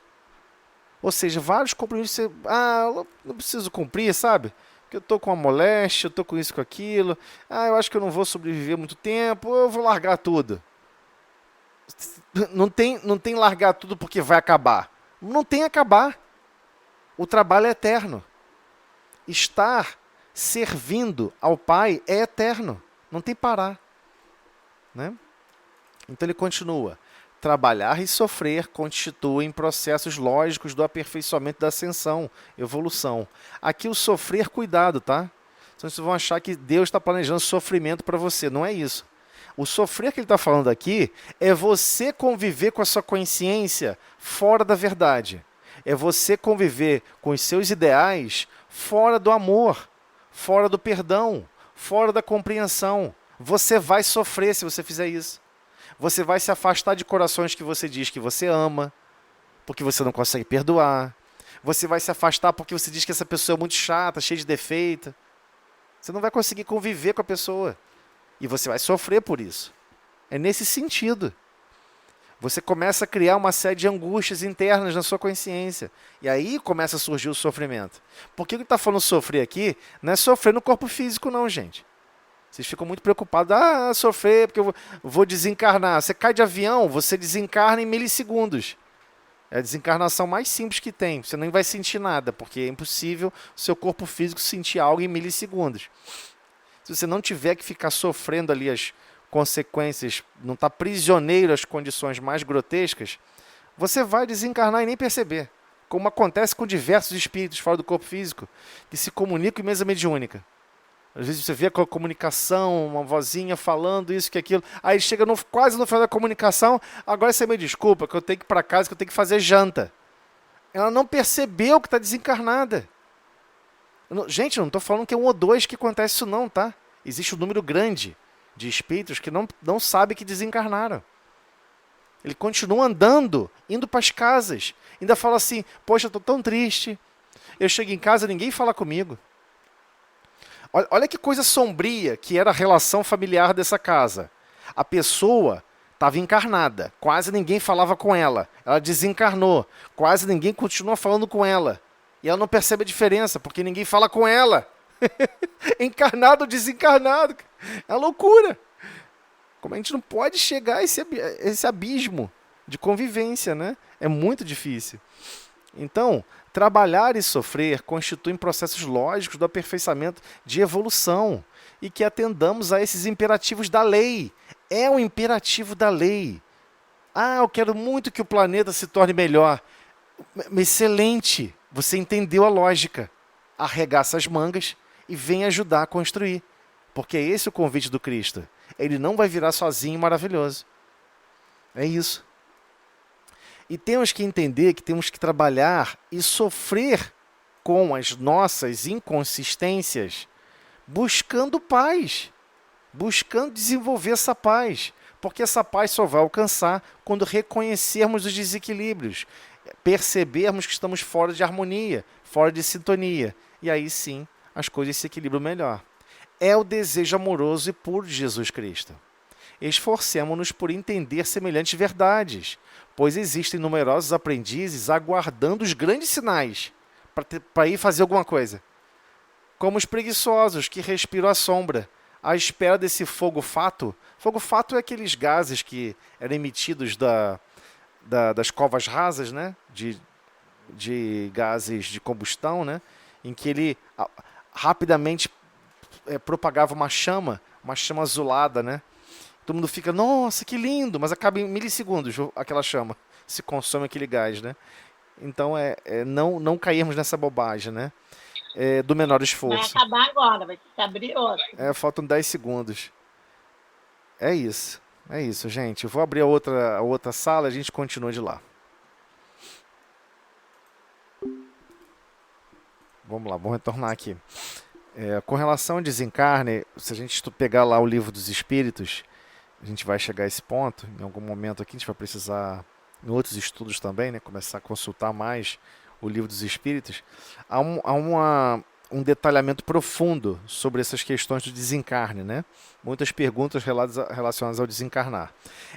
Ou seja, vários compromissos, não preciso cumprir, sabe? Porque eu estou com uma moléstia, eu estou com isso, com aquilo, eu acho que eu não vou sobreviver muito tempo, eu vou largar tudo. Não tem largar tudo porque vai acabar. Não tem acabar. O trabalho é eterno. Estar servindo ao Pai é eterno. Não tem parar, né? Então ele continua. Trabalhar e sofrer constituem processos lógicos do aperfeiçoamento da ascensão, evolução. Aqui o sofrer, cuidado, tá? Então vocês vão achar que Deus está planejando sofrimento para você. Não é isso. O sofrer que ele está falando aqui é você conviver com a sua consciência fora da verdade. É você conviver com os seus ideais fora do amor, fora do perdão, fora da compreensão. Você vai sofrer se você fizer isso. Você vai se afastar de corações que você diz que você ama, porque você não consegue perdoar. Você vai se afastar porque você diz que essa pessoa é muito chata, cheia de defeito. Você não vai conseguir conviver com a pessoa. E você vai sofrer por isso. É nesse sentido. Você começa a criar uma série de angústias internas na sua consciência. E aí começa a surgir o sofrimento. Porque o que está falando sofrer aqui não é sofrer no corpo físico não, gente. Vocês ficam muito preocupados. Sofrer porque eu vou desencarnar. Você cai de avião, você desencarna em milissegundos. É a desencarnação mais simples que tem. Você nem vai sentir nada, porque é impossível o seu corpo físico sentir algo em milissegundos. Se você não tiver que ficar sofrendo ali as consequências, não está prisioneiro às condições mais grotescas, você vai desencarnar e nem perceber. Como acontece com diversos espíritos fora do corpo físico, que se comunicam em mesa mediúnica. Às vezes você vê a comunicação, uma vozinha falando isso, que aquilo. Aí chega quase no final da comunicação, agora você me desculpa, que eu tenho que ir para casa, que eu tenho que fazer janta. Ela não percebeu que está desencarnada. Gente, eu não estou falando que é 1 ou 2 que acontece isso não, tá? Existe um número grande de espíritos que não sabem que desencarnaram. Ele continua andando, indo para as casas. Ainda fala assim, poxa, eu estou tão triste. Eu chego em casa e ninguém fala comigo. Olha que coisa sombria que era a relação familiar dessa casa. A pessoa estava encarnada, quase ninguém falava com ela. Ela desencarnou, quase ninguém continua falando com ela. E ela não percebe a diferença, porque ninguém fala com ela. Encarnado ou desencarnado. É loucura. Como a gente não pode chegar a esse abismo de convivência, né? É muito difícil. Então, trabalhar e sofrer constituem processos lógicos do aperfeiçoamento de evolução e que atendamos a esses imperativos da lei. É um imperativo da lei. Eu quero muito que o planeta se torne melhor. Excelente. Você entendeu a lógica. Arregaça as mangas e vem ajudar a construir. Porque é esse o convite do Cristo. Ele não vai virar sozinho maravilhoso. É isso. E temos que entender que temos que trabalhar e sofrer com as nossas inconsistências, buscando paz, buscando desenvolver essa paz. Porque essa paz só vai alcançar quando reconhecermos os desequilíbrios, percebermos que estamos fora de harmonia, fora de sintonia. E aí sim, as coisas se equilibram melhor. É o desejo amoroso e puro de Jesus Cristo. Esforcemo-nos por entender semelhantes verdades, pois existem numerosos aprendizes aguardando os grandes sinais para ir fazer alguma coisa. Como os preguiçosos que respiram a sombra, à espera desse fogo fato. Fogo fato é aqueles gases que eram emitidos das covas rasas, né? De gases de combustão, né? Em que ele rapidamente propagava uma chama azulada, né? Todo mundo fica, nossa, que lindo, mas acaba em milissegundos aquela chama, se consome aquele gás, né? Então não cairmos nessa bobagem, né? Do menor esforço. Vai acabar agora, vai ter que abrir outra. Faltam 10 segundos. É isso, gente. Eu vou abrir a outra sala e a gente continua de lá. Vamos lá, vamos retornar aqui. Com relação ao desencarne, se a gente pegar lá o Livro dos Espíritos, a gente vai chegar a esse ponto. Em algum momento aqui a gente vai precisar, em outros estudos também, né, começar a consultar mais o Livro dos Espíritos. Há um detalhamento profundo sobre essas questões do desencarne, né? Muitas perguntas relacionadas ao desencarnar.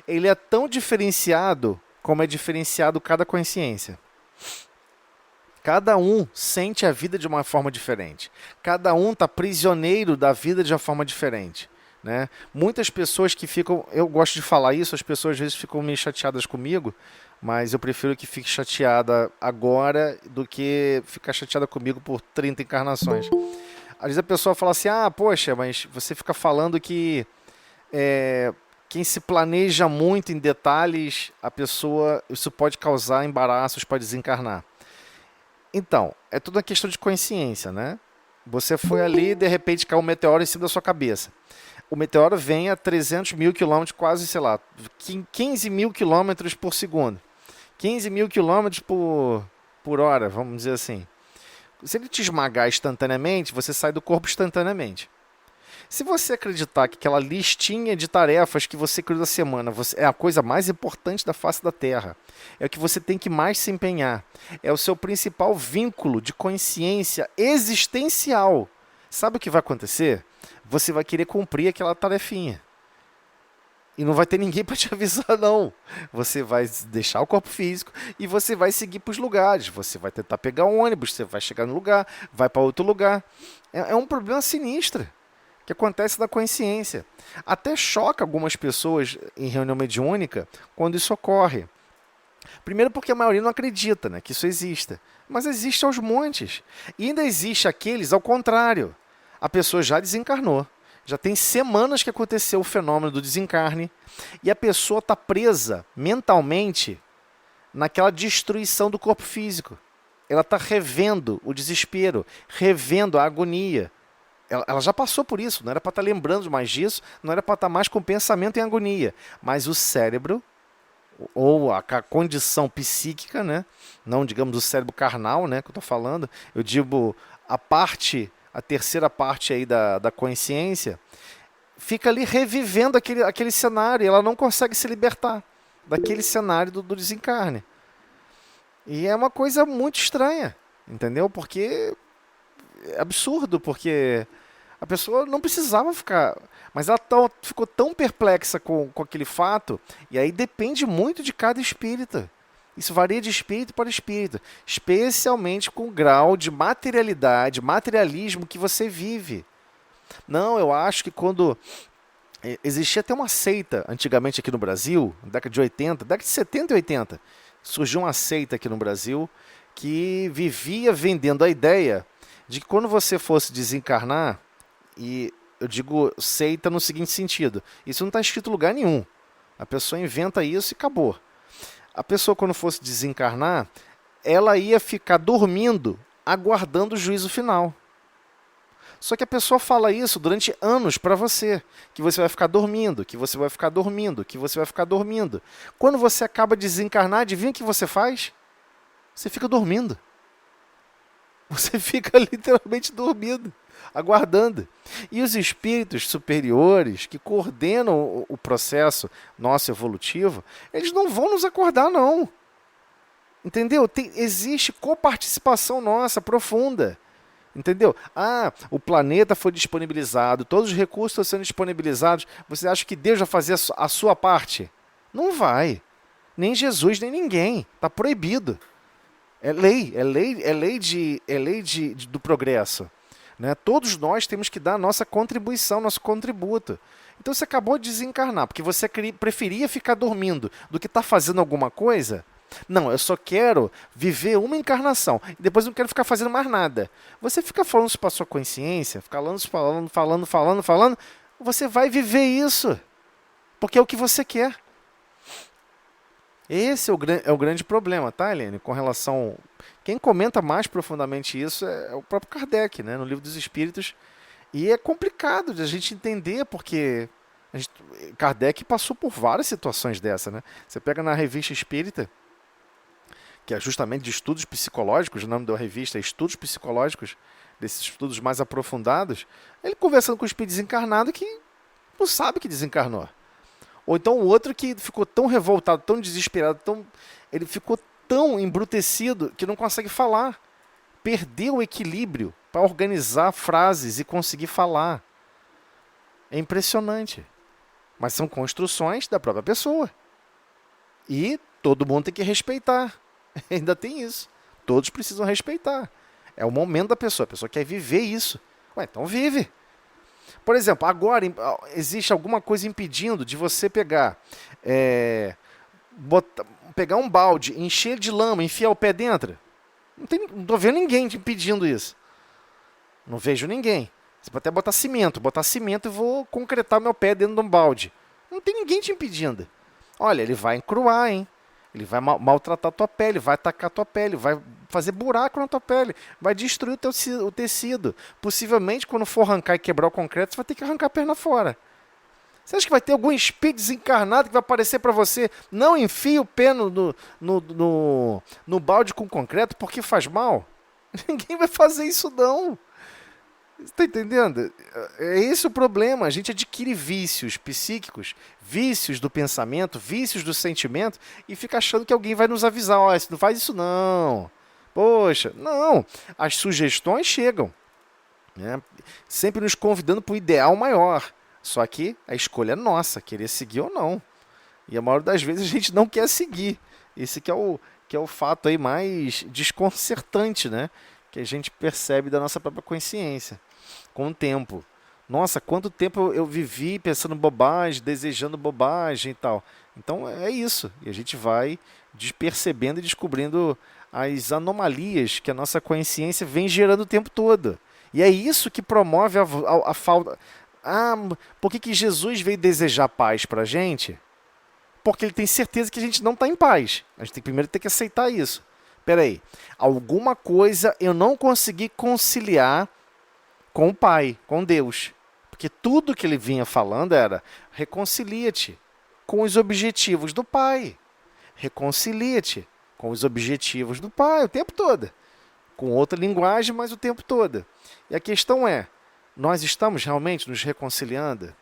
Ele é tão diferenciado como é diferenciado cada consciência. Cada um sente a vida de uma forma diferente. Cada um está prisioneiro da vida de uma forma diferente. Né? Muitas pessoas que ficam... Eu gosto de falar isso, as pessoas às vezes ficam meio chateadas comigo, mas eu prefiro que fique chateada agora do que ficar chateada comigo por 30 encarnações. Às vezes a pessoa fala assim, poxa, mas você fica falando que quem se planeja muito em detalhes, isso pode causar embaraços para desencarnar. Então, é tudo uma questão de consciência, né? Você foi ali e de repente caiu um meteoro em cima da sua cabeça. O meteoro vem a 300 mil quilômetros, quase, 15 mil quilômetros por segundo. 15 mil quilômetros por hora, vamos dizer assim. Se ele te esmagar instantaneamente, você sai do corpo instantaneamente. Se você acreditar que aquela listinha de tarefas que você criou da semana é a coisa mais importante da face da Terra, é o que você tem que mais se empenhar, é o seu principal vínculo de consciência existencial, sabe o que vai acontecer? Você vai querer cumprir aquela tarefinha. E não vai ter ninguém para te avisar, não. Você vai deixar o corpo físico e você vai seguir para os lugares. Você vai tentar pegar um ônibus, você vai chegar no lugar, vai para outro lugar. É um problema sinistro que acontece na consciência. Até choca algumas pessoas em reunião mediúnica quando isso ocorre. Primeiro porque a maioria não acredita, né, que isso exista. Mas existe aos montes. E ainda existe aqueles ao contrário. A pessoa já desencarnou. Já tem semanas que aconteceu o fenômeno do desencarne e a pessoa está presa mentalmente naquela destruição do corpo físico. Ela está revendo o desespero, revendo a agonia. Ela já passou por isso, não era para estar lembrando mais disso, não era para estar mais com pensamento em agonia. Mas o cérebro, ou a condição psíquica, né? Não digamos o cérebro carnal, né, que eu estou falando, eu digo a terceira parte aí da consciência, fica ali revivendo aquele cenário, e ela não consegue se libertar daquele cenário do desencarne. E é uma coisa muito estranha, entendeu? Porque é absurdo, porque a pessoa não precisava ficar... Mas ela ficou tão perplexa com aquele fato, e aí depende muito de cada espírita. Isso varia de espírito para espírito, especialmente com o grau de materialidade, materialismo que você vive. Não, eu acho que quando... Existia até uma seita antigamente aqui no Brasil, na década de 80, década de 70 e 80, surgiu uma seita aqui no Brasil que vivia vendendo a ideia de que quando você fosse desencarnar, e eu digo seita no seguinte sentido, isso não está escrito em lugar nenhum. A pessoa inventa isso e acabou. A pessoa, quando fosse desencarnar, ela ia ficar dormindo, aguardando o juízo final. Só que a pessoa fala isso durante anos para você, que você vai ficar dormindo, que você vai ficar dormindo, que você vai ficar dormindo. Quando você acaba de desencarnar, adivinha o que você faz? Você fica dormindo. Você fica literalmente dormindo. aguardando. E os espíritos superiores que coordenam o processo nosso evolutivo, eles não vão nos acordar, não. Entendeu? Existe coparticipação nossa profunda. Entendeu? Ah, o planeta foi disponibilizado, todos os recursos estão sendo disponibilizados. Você acha que Deus vai fazer a sua parte? Não vai. Nem Jesus, nem ninguém. Está proibido. É lei do progresso. Né? Todos nós temos que dar a nossa contribuição, nosso contributo. Então você acabou de desencarnar, porque você preferia ficar dormindo do que estar fazendo alguma coisa. Não, eu só quero viver uma encarnação e depois não quero ficar fazendo mais nada. Você fica falando isso para sua consciência, fica falando, você vai viver isso, porque é o que você quer. Esse é o grande problema, tá, Helene? Com relação... Quem comenta mais profundamente isso é o próprio Kardec, né, no Livro dos Espíritos. E é complicado de a gente entender, porque Kardec passou por várias situações dessa, né? Você pega na Revista Espírita, que é justamente de estudos psicológicos, o nome da revista é Estudos Psicológicos, desses estudos mais aprofundados, ele conversando com o espírito desencarnado que não sabe que desencarnou. Ou então o outro que ficou tão revoltado, tão desesperado, ele ficou tão embrutecido que não consegue falar. Perdeu o equilíbrio para organizar frases e conseguir falar. É impressionante. Mas são construções da própria pessoa. E todo mundo tem que respeitar. Ainda tem isso. Todos precisam respeitar. É o momento da pessoa. A pessoa quer viver isso. Ué, então vive. Por exemplo, agora existe alguma coisa impedindo de você pegar um balde, encher de lama, enfiar o pé dentro? Não estou vendo ninguém te impedindo isso. Não vejo ninguém. Você pode até botar cimento e vou concretar meu pé dentro de um balde. Não tem ninguém te impedindo. Olha, ele vai encruar, hein? Ele vai maltratar a tua pele, vai atacar a tua pele, vai fazer buraco na tua pele, vai destruir o tecido. Possivelmente, quando for arrancar e quebrar o concreto, você vai ter que arrancar a perna fora. Você acha que vai ter algum espírito desencarnado que vai aparecer para você? Não enfie o pé no balde com concreto porque faz mal? Ninguém vai fazer isso, não. Você está entendendo? É esse o problema. A gente adquire vícios psíquicos, vícios do pensamento, vícios do sentimento e fica achando que alguém vai nos avisar. Ó, não faz isso não. Poxa, não. As sugestões chegam, né? Sempre nos convidando para o ideal maior. Só que a escolha é nossa, querer seguir ou não. E a maior das vezes a gente não quer seguir. Esse que é o fato aí mais desconcertante, né? Que a gente percebe da nossa própria consciência com o tempo. Nossa, quanto tempo eu vivi pensando bobagem, desejando bobagem e tal. Então é isso. E a gente vai percebendo e descobrindo as anomalias que a nossa consciência vem gerando o tempo todo. E é isso que promove a falta. Ah, por que Jesus veio desejar paz para a gente? Porque ele tem certeza que a gente não está em paz. A gente tem primeiro ter que aceitar isso. Peraí, alguma coisa eu não consegui conciliar com o Pai, com Deus. Porque tudo que ele vinha falando era: reconcilia-te com os objetivos do Pai. Reconcilia-te com os objetivos do Pai o tempo todo. Com outra linguagem, mas o tempo todo. E a questão é, nós estamos realmente nos reconciliando?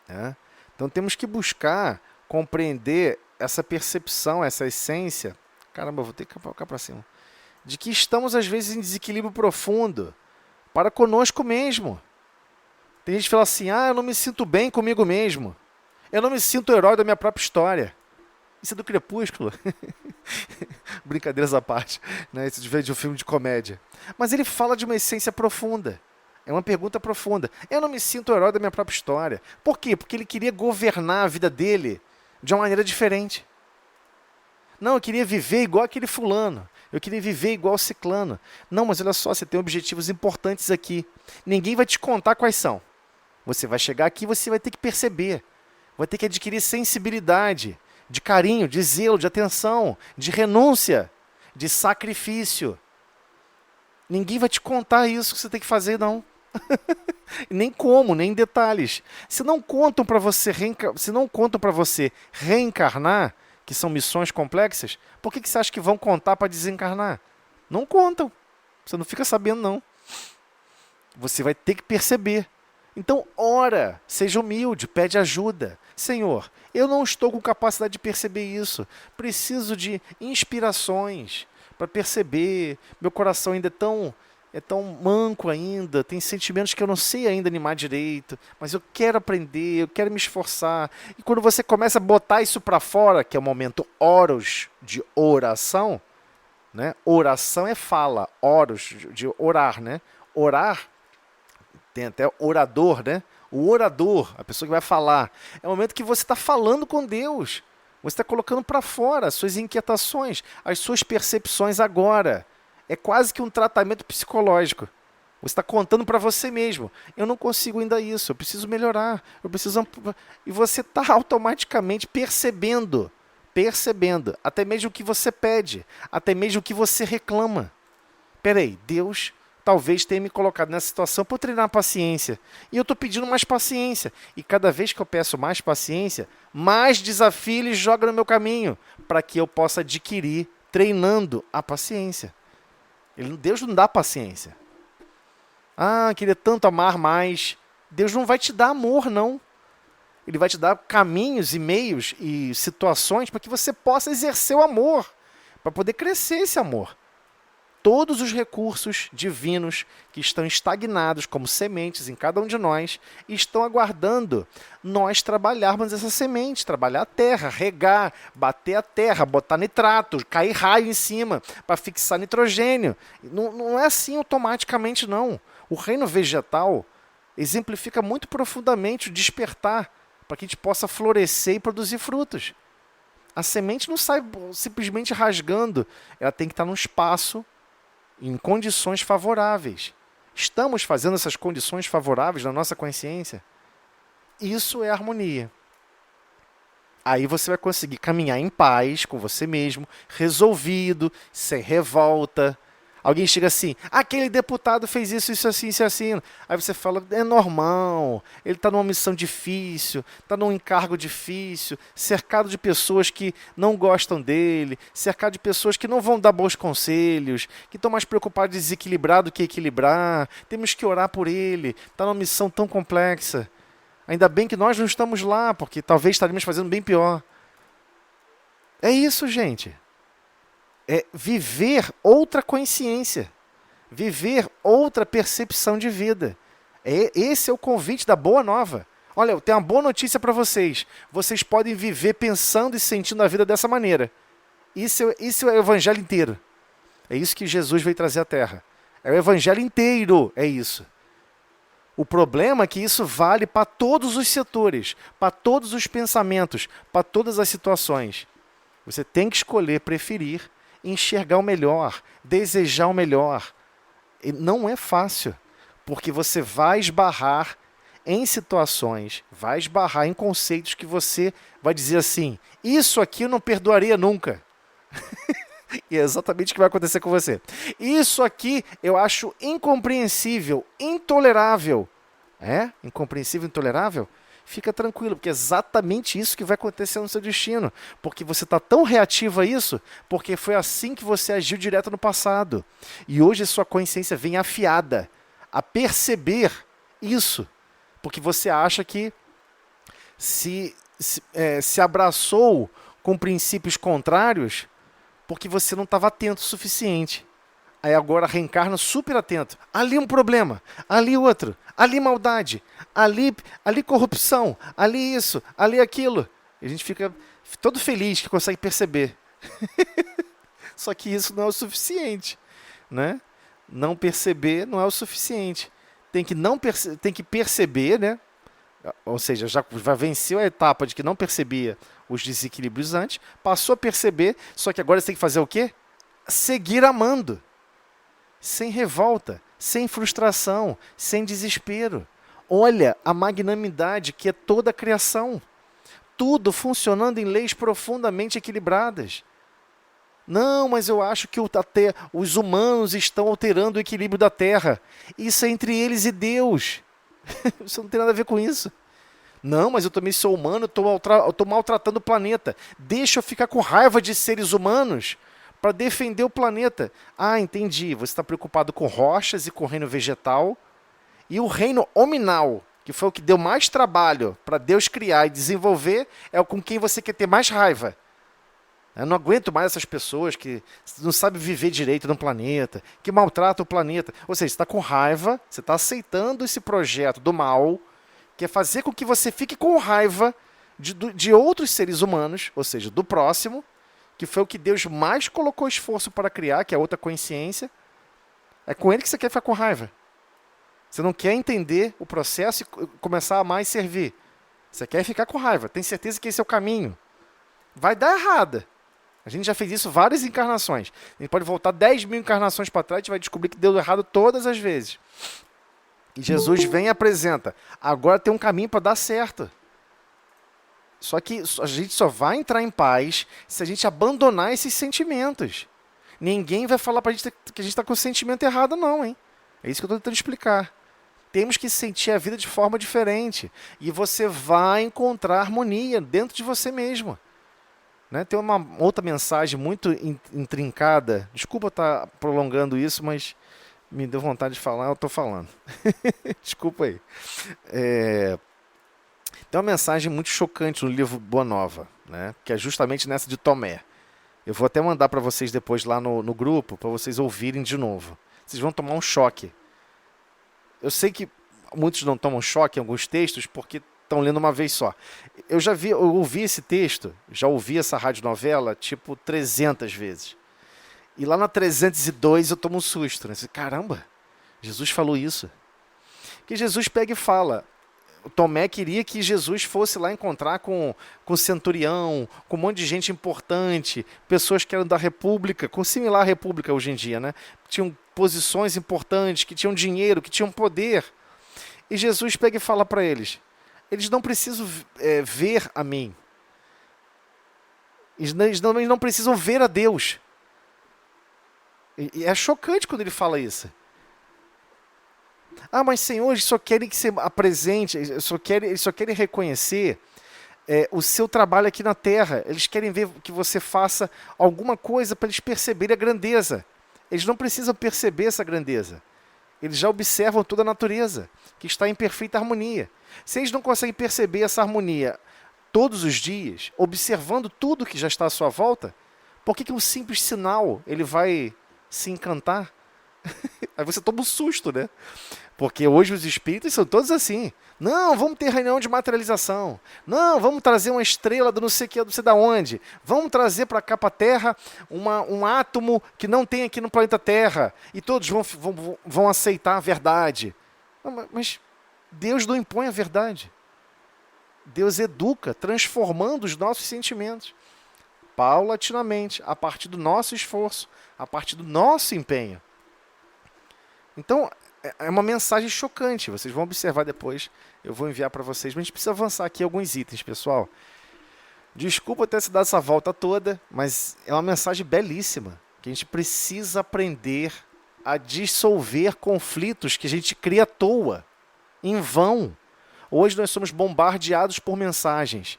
Né? Então temos que buscar compreender essa percepção, essa essência. Caramba, eu vou ter que colocar para cima. De que estamos, às vezes, em desequilíbrio profundo para conosco mesmo. Tem gente que fala assim: eu não me sinto bem comigo mesmo. Eu não me sinto o herói da minha própria história. Isso é do Crepúsculo. Brincadeiras à parte, né? Isso veio de um filme de comédia. Mas ele fala de uma essência profunda. É uma pergunta profunda. Eu não me sinto o herói da minha própria história. Por quê? Porque ele queria governar a vida dele de uma maneira diferente. Não, eu queria viver igual aquele fulano. Eu queria viver igual o ciclano. Não, mas olha só, você tem objetivos importantes aqui. Ninguém vai te contar quais são. Você vai chegar aqui e você vai ter que perceber. Vai ter que adquirir sensibilidade, de carinho, de zelo, de atenção, de renúncia, de sacrifício. Ninguém vai te contar isso que você tem que fazer, não. Nem como, nem em detalhes. Se não contam para você reencarnar, que são missões complexas, por que você acha que vão contar para desencarnar? Não contam. Você não fica sabendo, não. Você vai ter que perceber. Então, ora, seja humilde, pede ajuda. Senhor, eu não estou com capacidade de perceber isso. Preciso de inspirações para perceber. Meu coração ainda é tão manco ainda, tem sentimentos que eu não sei ainda animar direito, mas eu quero aprender, eu quero me esforçar. E quando você começa a botar isso para fora, que é o momento oros de oração, né? Oração é fala, oros de orar, né? Orar tem até orador, né? O orador, a pessoa que vai falar, é o momento que você está falando com Deus. Você está colocando para fora as suas inquietações, as suas percepções agora. É quase que um tratamento psicológico. Você está contando para você mesmo. Eu não consigo ainda isso, eu preciso melhorar. E você está automaticamente percebendo, até mesmo o que você pede, até mesmo o que você reclama. Peraí, Deus talvez tenha me colocado nessa situação para eu treinar a paciência. E eu estou pedindo mais paciência. E cada vez que eu peço mais paciência, mais desafio Ele joga no meu caminho, para que eu possa adquirir treinando a paciência. Deus não dá paciência. Ah, queria tanto amar mais. Deus não vai te dar amor, não. Ele vai te dar caminhos e meios e situações para que você possa exercer o amor, para poder crescer esse amor. Todos os recursos divinos que estão estagnados como sementes em cada um de nós estão aguardando nós trabalharmos essa semente, trabalhar a terra, regar, bater a terra, botar nitrato, cair raio em cima para fixar nitrogênio. Não é assim automaticamente, não. O reino vegetal exemplifica muito profundamente o despertar para que a gente possa florescer e produzir frutos. A semente não sai simplesmente rasgando, ela tem que estar num espaço em condições favoráveis. Estamos fazendo essas condições favoráveis na nossa consciência? Isso é harmonia. Aí você vai conseguir caminhar em paz com você mesmo, resolvido, sem revolta. Alguém chega assim, aquele deputado fez isso assim, isso assim. Aí você fala, é normal, ele está numa missão difícil, está num encargo difícil, cercado de pessoas que não gostam dele, cercado de pessoas que não vão dar bons conselhos, que estão mais preocupados em desequilibrar do que equilibrar. Temos que orar por ele, está numa missão tão complexa. Ainda bem que nós não estamos lá, porque talvez estaríamos fazendo bem pior. É isso, gente. É viver outra consciência, viver outra percepção de vida. Esse é o convite da Boa Nova. Olha, eu tenho uma boa notícia para vocês. Vocês podem viver pensando e sentindo a vida dessa maneira. Isso é o evangelho inteiro. É isso que Jesus veio trazer à Terra. É o evangelho inteiro, é isso. O problema é que isso vale para todos os setores, para todos os pensamentos, para todas as situações. Você tem que escolher, preferir, enxergar o melhor, desejar o melhor. E não é fácil, porque você vai esbarrar em situações, vai esbarrar em conceitos que você vai dizer assim, isso aqui eu não perdoaria nunca. E é exatamente o que vai acontecer com você. Isso aqui eu acho incompreensível, intolerável. É? Incompreensível, intolerável? Fica tranquilo, porque é exatamente isso que vai acontecer no seu destino. Porque você está tão reativo a isso, porque foi assim que você agiu direto no passado. E hoje a sua consciência vem afiada a perceber isso. Porque você acha que se abraçou com princípios contrários porque você não estava atento o suficiente. Aí agora reencarna super atento. Ali um problema, ali outro, ali maldade, ali corrupção, ali isso, ali aquilo. E a gente fica todo feliz que consegue perceber. Só que isso não é o suficiente, né? Não perceber não é o suficiente. Tem que perceber, né? Ou seja, já venceu a etapa de que não percebia os desequilíbrios antes, passou a perceber, só que agora você tem que fazer o quê? Seguir amando. Sem revolta, sem frustração, sem desespero. Olha a magnanimidade que é toda a criação. Tudo funcionando em leis profundamente equilibradas. Não, mas eu acho que até os humanos estão alterando o equilíbrio da Terra. Isso é entre eles e Deus. Isso não tem nada a ver com isso. Não, mas eu também sou humano, estou maltratando o planeta. Deixa eu ficar com raiva de seres humanos para defender o planeta. Ah, entendi. Você está preocupado com rochas e com o reino vegetal E o reino hominal, que foi o que deu mais trabalho para Deus criar e desenvolver, é o com quem você quer ter mais raiva. Eu não aguento mais essas pessoas que não sabem viver direito no planeta, que maltratam o planeta. Ou seja, você está com raiva, você está aceitando esse projeto do mal, que é fazer com que você fique com raiva de outros seres humanos, ou seja, do próximo, que foi o que Deus mais colocou esforço para criar, que é outra consciência. É com ele que você quer ficar com raiva. Você não quer entender o processo e começar a amar e servir. Você quer ficar com raiva. Tem certeza que esse é o caminho. Vai dar errada. A gente já fez isso várias encarnações. A gente pode voltar 10 mil encarnações para trás e vai descobrir que deu errado todas as vezes. E Jesus vem e apresenta. Agora tem um caminho para dar certo. Só que a gente só vai entrar em paz se a gente abandonar esses sentimentos. Ninguém vai falar para a gente que a gente está com o sentimento errado, não, hein? É isso que eu estou tentando explicar. Temos que sentir a vida de forma diferente. E você vai encontrar harmonia dentro de você mesmo. Né? Tem uma outra mensagem muito intrincada. Desculpa estar prolongando isso, mas me deu vontade de falar, eu estou falando. Desculpa aí. Tem uma mensagem muito chocante no livro Boa Nova, né? Que é justamente nessa de Tomé. Eu vou até mandar para vocês depois lá no grupo, para vocês ouvirem de novo. Vocês vão tomar um choque. Eu sei que muitos não tomam choque em alguns textos porque estão lendo uma vez só. Eu ouvi esse texto, já ouvi essa radionovela tipo 300 vezes. E lá na 302 eu tomo um susto, né? Caramba, Jesus falou isso. Que Jesus pega e fala. O Tomé queria que Jesus fosse lá encontrar com o centurião, com um monte de gente importante, pessoas que eram da República, com similar à República hoje em dia, né? Tinham posições importantes, que tinham dinheiro, que tinham poder. E Jesus pega e fala para eles não precisam ver a mim. Eles não precisam ver a Deus. E é chocante quando ele fala isso. Ah, mas Senhor, eles só querem que você apresente, eles só querem reconhecer o seu trabalho aqui na terra. Eles querem ver que você faça alguma coisa para eles perceberem a grandeza. Eles não precisam perceber essa grandeza. Eles já observam toda a natureza, que está em perfeita harmonia. Se eles não conseguem perceber essa harmonia todos os dias, observando tudo que já está à sua volta, por que um simples sinal ele vai se encantar? Aí você toma um susto, né? Porque hoje os espíritos são todos assim. Não, vamos ter reunião de materialização. Não, vamos trazer uma estrela do não sei o que, não sei da onde. Vamos trazer para cá, para a Terra, um átomo que não tem aqui no planeta Terra. E todos vão aceitar a verdade. Mas Deus não impõe a verdade. Deus educa, transformando os nossos sentimentos. Paulatinamente, a partir do nosso esforço, a partir do nosso empenho. Então, é uma mensagem chocante. Vocês vão observar depois. Eu vou enviar para vocês. Mas a gente precisa avançar aqui alguns itens, pessoal. Desculpa ter se dado essa volta toda, mas é uma mensagem belíssima. Que a gente precisa aprender a dissolver conflitos que a gente cria à toa, em vão. Hoje nós somos bombardeados por mensagens.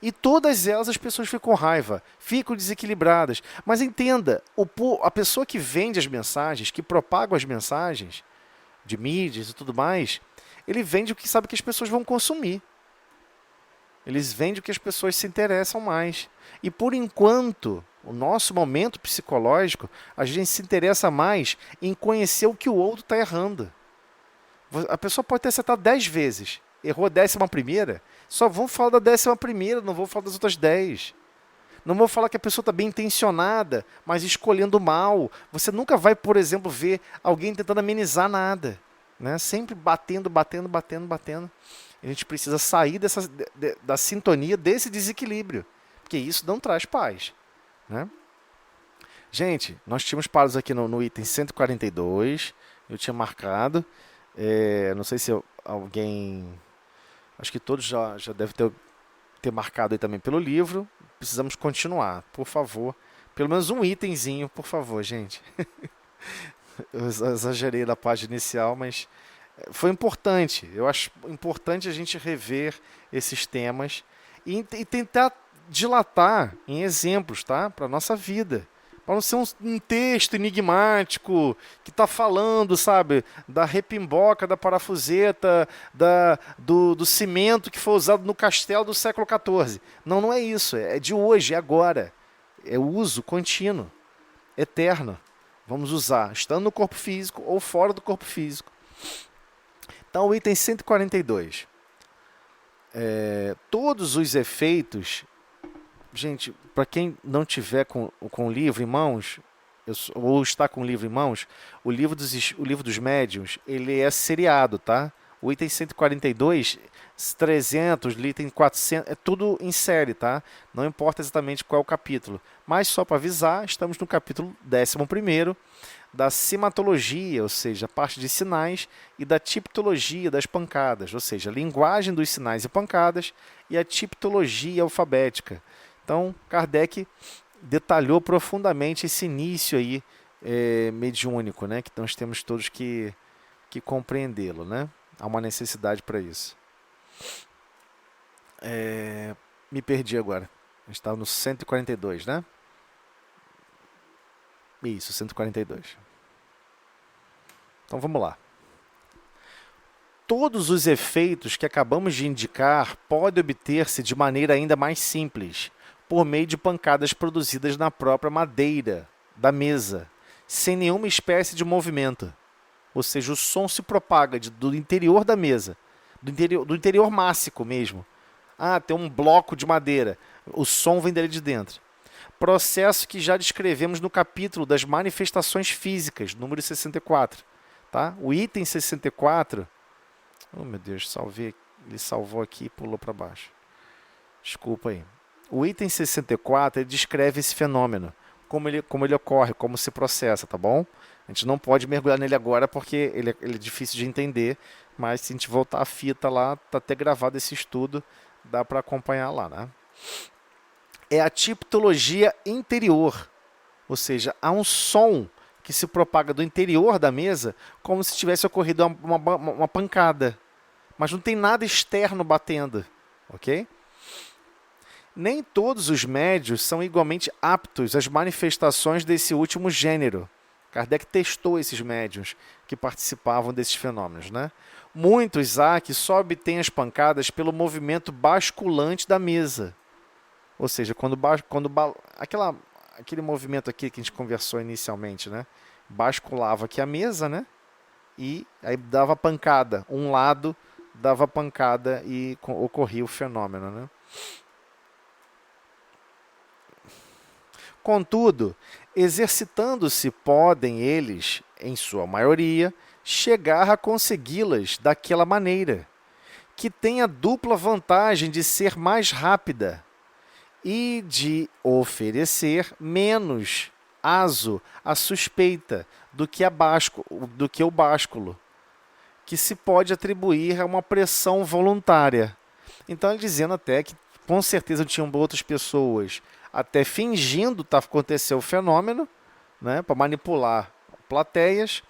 E todas elas as pessoas ficam com raiva, ficam desequilibradas. Mas entenda, a pessoa que vende as mensagens, que propaga as mensagens de mídias e tudo mais, ele vende o que sabe que as pessoas vão consumir. Eles vendem o que as pessoas se interessam mais. E por enquanto, o nosso momento psicológico, a gente se interessa mais em conhecer o que o outro está errando. A pessoa pode ter acertado 10 vezes, errou a 11ª, só vão falar da 11ª, não vou falar das outras 10. Não vou falar que a pessoa está bem intencionada, mas escolhendo mal. Você nunca vai, por exemplo, ver alguém tentando amenizar nada. Né? Sempre batendo. A gente precisa sair da sintonia, desse desequilíbrio. Porque isso não traz paz. Né? Gente, nós tínhamos parado aqui no item 142. Eu tinha marcado. Não sei se alguém... Acho que todos já devem ter marcado aí também pelo livro. Precisamos continuar, por favor. Pelo menos um itemzinho, por favor, gente. Eu exagerei na página inicial, mas foi importante. Eu acho importante a gente rever esses temas e tentar dilatar em exemplos, tá? Para a nossa vida. Para não ser um texto enigmático que está falando, sabe, da repimboca, da parafuseta, do cimento que foi usado no castelo do século XIV. Não, não é isso. É de hoje, é agora. É uso contínuo, eterno. Vamos usar, estando no corpo físico ou fora do corpo físico. Então, o item 142. Todos os efeitos... Gente, para quem não tiver com o livro em mãos, ou está com o livro em mãos, o livro dos médiuns, ele é seriado, tá? O item 142, 300, item 400, é tudo em série, tá? Não importa exatamente qual é o capítulo. Mas só para avisar, estamos no capítulo 11º da simatologia, ou seja, a parte de sinais, e da tipologia das pancadas, ou seja, a linguagem dos sinais e pancadas e a tipologia alfabética. Então, Kardec detalhou profundamente esse início aí mediúnico, né? Que nós temos todos que compreendê-lo, né? Há uma necessidade para isso. Me perdi agora. A gente estava no 142, né? Isso, 142. Então, vamos lá. Todos os efeitos que acabamos de indicar podem obter-se de maneira ainda mais simples, por meio de pancadas produzidas na própria madeira da mesa, sem nenhuma espécie de movimento. Ou seja, o som se propaga do interior da mesa, do interior mássico mesmo. Ah, tem um bloco de madeira, o som vem dele de dentro. Processo que já descrevemos no capítulo das manifestações físicas, número 64. Tá? O item 64... Oh, meu Deus, salvei. Ele salvou aqui e pulou para baixo. Desculpa aí. O item 64 ele descreve esse fenômeno, como ele ocorre, como se processa, tá bom? A gente não pode mergulhar nele agora porque ele é difícil de entender, mas se a gente voltar a fita lá, tá até gravado esse estudo, dá para acompanhar lá, né? É a tipologia interior, ou seja, há um som que se propaga do interior da mesa como se tivesse ocorrido uma pancada, mas não tem nada externo batendo, ok? Nem todos os médios são igualmente aptos às manifestações desse último gênero. Kardec testou esses médiuns que participavam desses fenômenos, né? Muitos há que só obtêm as pancadas pelo movimento basculante da mesa. Ou seja, aquele movimento aqui que a gente conversou inicialmente, né? Basculava aqui a mesa, né? E aí dava pancada. Um lado dava pancada e ocorria o fenômeno, né? Contudo, exercitando-se, podem eles, em sua maioria, chegar a consegui-las daquela maneira, que tem a dupla vantagem de ser mais rápida e de oferecer menos aso à suspeita do que o básculo, que se pode atribuir a uma pressão voluntária. Então, ele dizendo até que, com certeza, tinham outras pessoas até fingindo acontecer o fenômeno, né, para manipular plateias,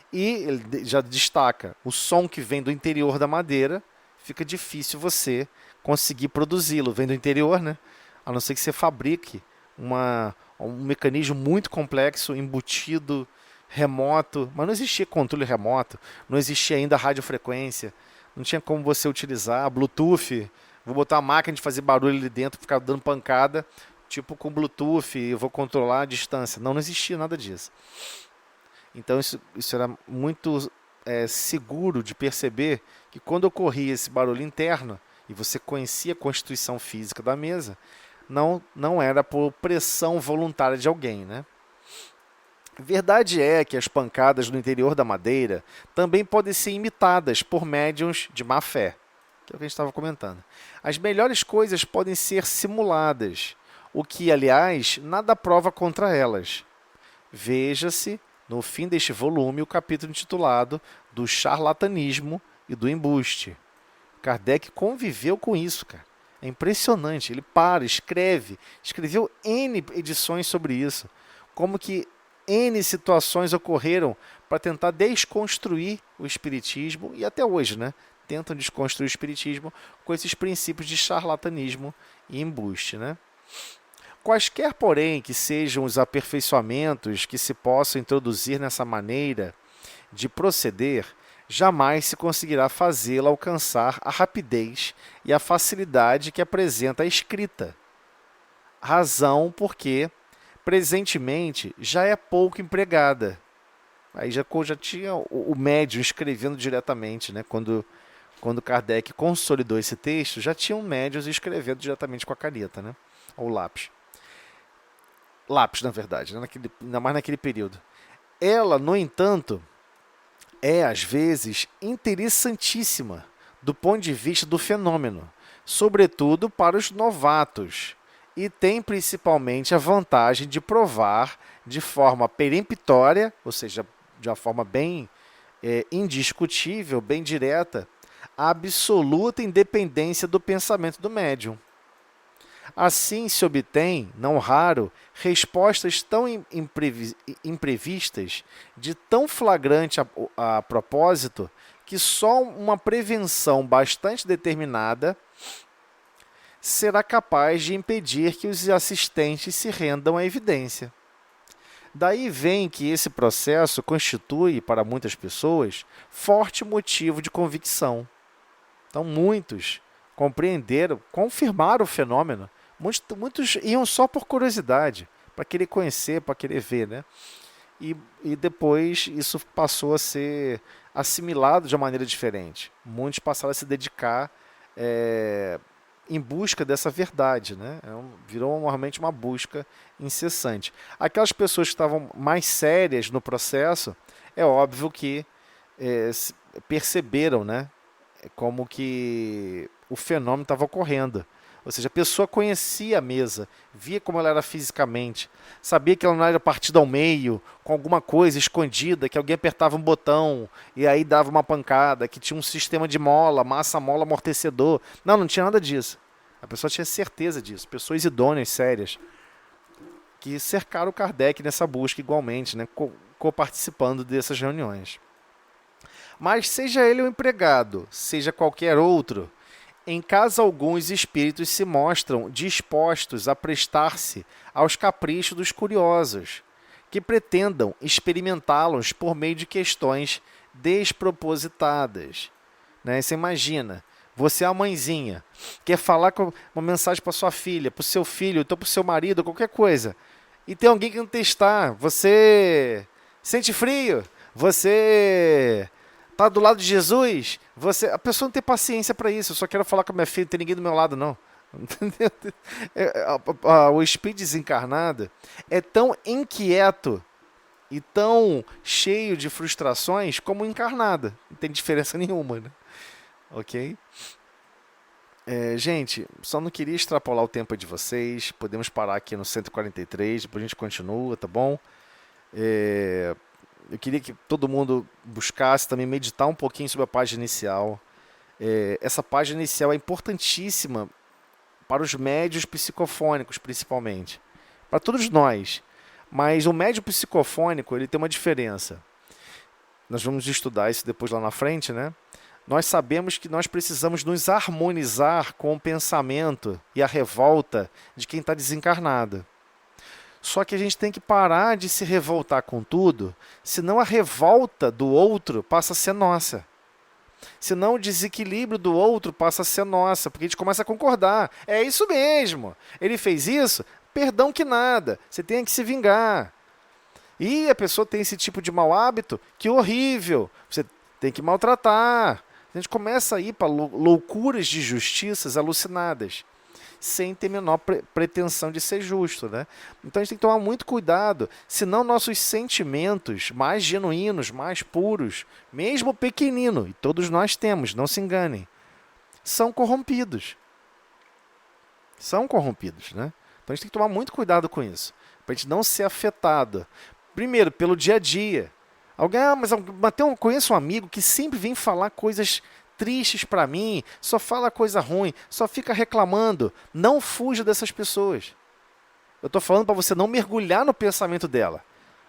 e ele já destaca o som que vem do interior da madeira, fica difícil você conseguir produzi-lo, vem do interior, né, a não ser que você fabrique um mecanismo muito complexo, embutido, remoto, mas não existia controle remoto, não existia ainda radiofrequência, não tinha como você utilizar Bluetooth, vou botar uma máquina de fazer barulho ali dentro, ficar dando pancada, tipo com Bluetooth, eu vou controlar a distância. Não existia nada disso. Então isso era muito seguro de perceber que quando ocorria esse barulho interno, e você conhecia a constituição física da mesa, não era por pressão voluntária de alguém, né? Verdade é que as pancadas no interior da madeira também podem ser imitadas por médiuns de má fé, que é o que a gente estava comentando. As melhores coisas podem ser simuladas, o que, aliás, nada prova contra elas. Veja-se, no fim deste volume, o capítulo intitulado do charlatanismo e do embuste. Kardec conviveu com isso, cara. É impressionante. Ele escreveu N edições sobre isso. Como que N situações ocorreram para tentar desconstruir o espiritismo, e até hoje, né? Tentam desconstruir o espiritismo com esses princípios de charlatanismo e embuste, né? Quaisquer, porém, que sejam os aperfeiçoamentos que se possam introduzir nessa maneira de proceder, jamais se conseguirá fazê-la alcançar a rapidez e a facilidade que apresenta a escrita. Razão porque, presentemente, já é pouco empregada. Aí já tinha o médium escrevendo diretamente, né? Quando Kardec consolidou esse texto, já tinham médiuns escrevendo diretamente com a caneta, né? Ou lápis. Lápis, na verdade, né? Ainda mais naquele período. Ela, no entanto, é, às vezes, interessantíssima do ponto de vista do fenômeno, sobretudo para os novatos, e tem principalmente a vantagem de provar de forma peremptória, ou seja, de uma forma bem indiscutível, bem direta, a absoluta independência do pensamento do médium. Assim se obtém, não raro, respostas tão imprevistas, de tão flagrante a propósito, que só uma prevenção bastante determinada será capaz de impedir que os assistentes se rendam à evidência. Daí vem que esse processo constitui, para muitas pessoas, forte motivo de convicção. Então, muitos compreenderam, confirmaram o fenômeno. Muitos iam só por curiosidade, para querer conhecer, para querer ver, né? E depois isso passou a ser assimilado de uma maneira diferente. Muitos passaram a se dedicar em busca dessa verdade, né? Virou realmente uma busca incessante. Aquelas pessoas que estavam mais sérias no processo, é óbvio que perceberam, né? Como que o fenômeno estava ocorrendo. Ou seja, a pessoa conhecia a mesa, via como ela era fisicamente, sabia que ela não era partida ao meio, com alguma coisa escondida, que alguém apertava um botão e aí dava uma pancada, que tinha um sistema de mola, massa-mola, amortecedor. Não tinha nada disso. A pessoa tinha certeza disso. Pessoas idôneas, sérias, que cercaram o Kardec nessa busca igualmente, né, co-participando dessas reuniões. Mas seja ele um empregado, seja qualquer outro, em caso algum os espíritos se mostram dispostos a prestar-se aos caprichos dos curiosos, que pretendam experimentá-los por meio de questões despropositadas. Né? Você imagina, você é a mãezinha, quer falar com uma mensagem para sua filha, para o seu filho, então para o seu marido, qualquer coisa, e tem alguém que não testar, você sente frio, você tá do lado de Jesus, a pessoa não tem paciência para isso. Eu só quero falar com a minha filha, não tem ninguém do meu lado, não. O espírito desencarnado é tão inquieto e tão cheio de frustrações como o encarnado. Não tem diferença nenhuma, né? Ok? Gente, só não queria extrapolar o tempo de vocês. Podemos parar aqui no 143, depois a gente continua, tá bom? Eu queria que todo mundo buscasse também meditar um pouquinho sobre a página inicial. Essa página inicial é importantíssima para os médios psicofônicos, principalmente. Para todos nós. Mas o médio psicofônico ele tem uma diferença. Nós vamos estudar isso depois lá na frente, né? Nós sabemos que nós precisamos nos harmonizar com o pensamento e a revolta de quem está desencarnado. Só que a gente tem que parar de se revoltar com tudo, senão a revolta do outro passa a ser nossa. Senão o desequilíbrio do outro passa a ser nossa, porque a gente começa a concordar. É isso mesmo, ele fez isso, perdão que nada, você tem que se vingar. E a pessoa tem esse tipo de mau hábito, que horrível, você tem que maltratar. A gente começa a ir para loucuras de justiças alucinadas, sem ter a menor pretensão de ser justo, né? Então a gente tem que tomar muito cuidado, senão nossos sentimentos mais genuínos, mais puros, mesmo pequenino, e todos nós temos, não se enganem, são corrompidos. São corrompidos, né? Então a gente tem que tomar muito cuidado com isso, para a gente não ser afetado. Primeiro, pelo dia a dia. Alguém, mas eu conheço um amigo que sempre vem falar coisas tristes para mim, só fala coisa ruim, só fica reclamando. Não fuja dessas pessoas. Eu estou falando para você não mergulhar no pensamento dela,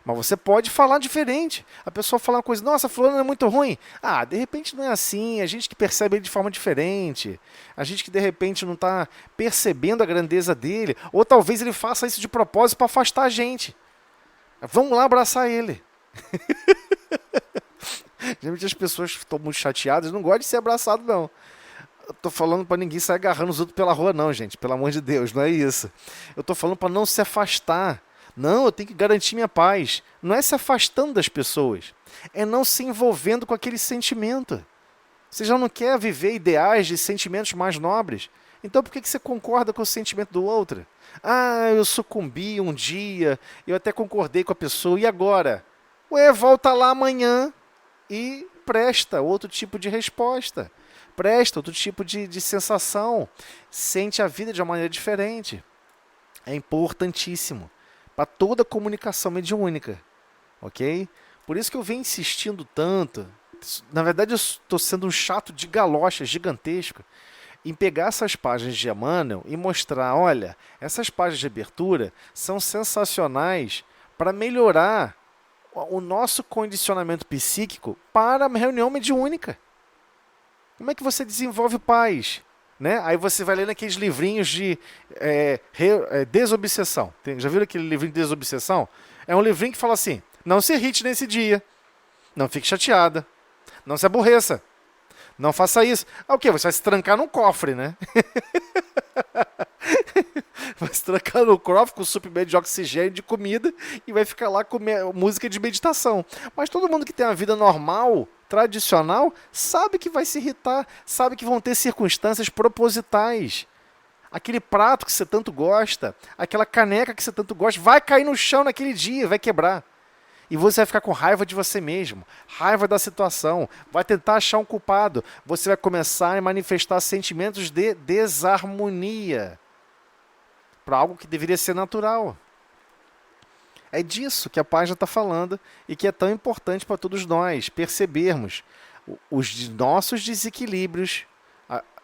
Mas você pode falar diferente. A pessoa fala uma coisa, nossa, fulano é muito ruim. Ah, de repente não é assim, a gente que percebe ele de forma diferente. A gente que de repente não está percebendo a grandeza dele. Ou talvez ele faça isso de propósito para afastar a gente. Vamos lá abraçar ele. Geralmente as pessoas estão muito chateadas, não gostam de ser abraçado, não. Eu tô falando para ninguém sair agarrando os outros pela rua, não, gente. Pelo amor de Deus, não é isso. Eu tô falando para não se afastar. Não, eu tenho que garantir minha paz. Não é se afastando das pessoas. É não se envolvendo com aquele sentimento. Você já não quer viver ideais de sentimentos mais nobres? Então por que você concorda com o sentimento do outro? Ah, eu sucumbi um dia, eu até concordei com a pessoa, e agora? Ué, volta lá amanhã e presta outro tipo de resposta. Presta outro tipo de sensação. Sente a vida de uma maneira diferente. É importantíssimo para toda comunicação mediúnica, ok? Por isso que eu venho insistindo tanto. Na verdade, eu estou sendo um chato de galocha gigantesco em pegar essas páginas de Emmanuel e mostrar, olha, essas páginas de abertura são sensacionais para melhorar o nosso condicionamento psíquico para a reunião mediúnica. Como é que você desenvolve paz? Né? Aí você vai lendo aqueles livrinhos de desobsessão. Já viram aquele livrinho de desobsessão? É um livrinho que fala assim, não se irrite nesse dia, não fique chateada, não se aborreça, não faça isso. Ah, o quê? Você vai se trancar num cofre, né? Vai se trancar no cofre com suprimento de oxigênio, de comida, e vai ficar lá com música de meditação. Mas todo mundo que tem uma vida normal, tradicional, sabe que vai se irritar, sabe que vão ter circunstâncias propositais. Aquele prato que você tanto gosta, aquela caneca que você tanto gosta, vai cair no chão naquele dia, vai quebrar. E você vai ficar com raiva de você mesmo, raiva da situação, vai tentar achar um culpado. Você vai começar a manifestar sentimentos de desarmonia para algo que deveria ser natural. É disso que a página está falando e que é tão importante para todos nós percebermos os nossos desequilíbrios.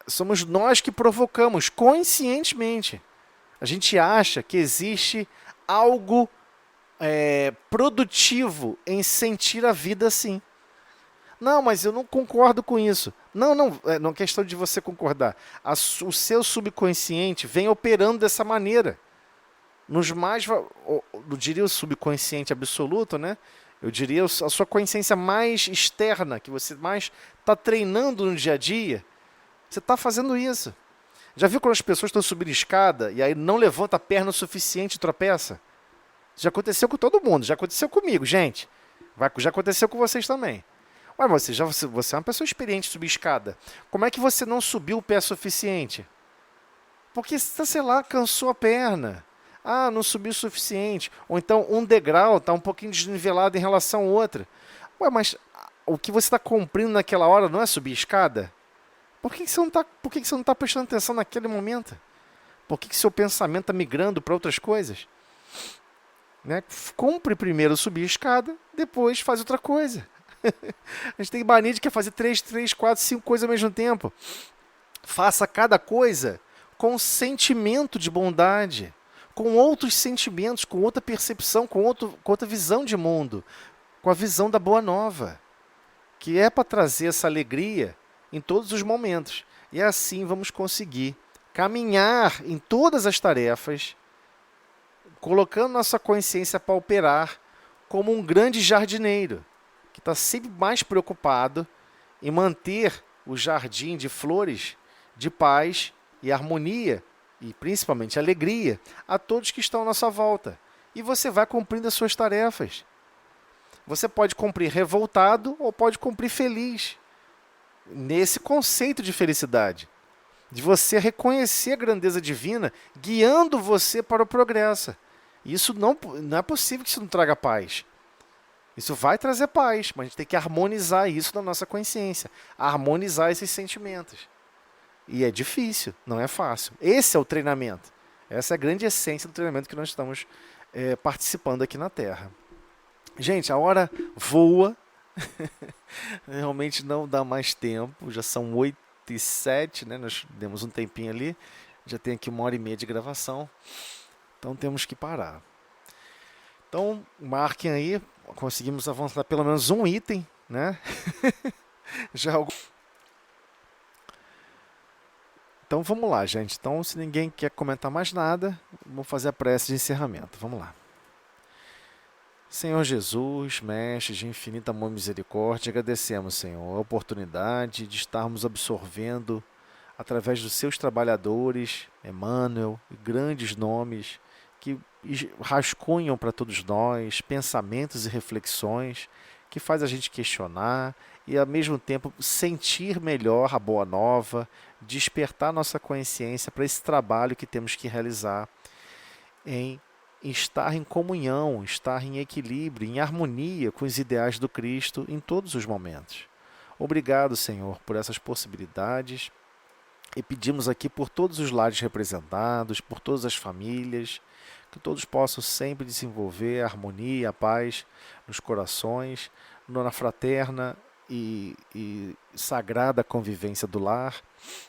Somos nós que provocamos conscientemente. A gente acha que existe algo produtivo em sentir a vida assim. Não, mas eu não concordo com isso. Não é questão de você concordar. O seu subconsciente vem operando dessa maneira. Eu diria o subconsciente absoluto, né? Eu diria a sua consciência mais externa, que você mais está treinando no dia a dia. Você está fazendo isso. Já viu quando as pessoas estão subindo escada e aí não levanta a perna o suficiente e tropeça? Já aconteceu com todo mundo, já aconteceu comigo, gente. Já aconteceu com vocês também. Ué, você é uma pessoa experiente em subir escada. Como é que você não subiu o pé suficiente? Porque, sei lá, cansou a perna. Ah, não subiu o suficiente. Ou então um degrau está um pouquinho desnivelado em relação ao outro. Ué, mas o que você está cumprindo naquela hora não é subir escada? Por que você não está prestando atenção naquele momento? Por que seu pensamento está migrando para outras coisas? Né? Cumpre primeiro subir a escada, depois faz outra coisa. A gente tem mania de querer fazer 3, 4, 5 coisas ao mesmo tempo. Faça cada coisa com sentimento de bondade, com outros sentimentos, com outra percepção, com outra visão de mundo, com a visão da boa nova, que é para trazer essa alegria em todos os momentos. E assim vamos conseguir caminhar em todas as tarefas, colocando nossa consciência para operar como um grande jardineiro, que está sempre mais preocupado em manter o jardim de flores de paz e harmonia, e principalmente alegria, a todos que estão à nossa volta. E você vai cumprindo as suas tarefas. Você pode cumprir revoltado ou pode cumprir feliz. Nesse conceito de felicidade, de você reconhecer a grandeza divina, guiando você para o progresso. Isso não é possível que isso não traga paz. Isso vai trazer paz, mas a gente tem que harmonizar isso na nossa consciência, harmonizar esses sentimentos. E é difícil, não é fácil. Esse é o treinamento. Essa é a grande essência do treinamento que nós estamos participando aqui na Terra. Gente, a hora voa. Realmente não dá mais tempo. Já são 8h07, né? Nós demos um tempinho ali. Já tem aqui 1h30 de gravação. Então temos que parar. Então, marquem aí, conseguimos avançar pelo menos um item, né? Já Então vamos lá, gente. Então, se ninguém quer comentar mais nada, vamos fazer a prece de encerramento. Vamos lá. Senhor Jesus, Mestre de infinita amor e misericórdia, agradecemos, Senhor, a oportunidade de estarmos absorvendo, através dos seus trabalhadores, Emmanuel, e grandes nomes que rascunham para todos nós pensamentos e reflexões que faz a gente questionar e, ao mesmo tempo, sentir melhor a boa nova, despertar nossa consciência para esse trabalho que temos que realizar em estar em comunhão, estar em equilíbrio, em harmonia com os ideais do Cristo em todos os momentos. Obrigado, Senhor, por essas possibilidades e pedimos aqui por todos os lares representados, por todas as famílias, que todos possam sempre desenvolver a harmonia e a paz nos corações, na fraterna e sagrada convivência do lar,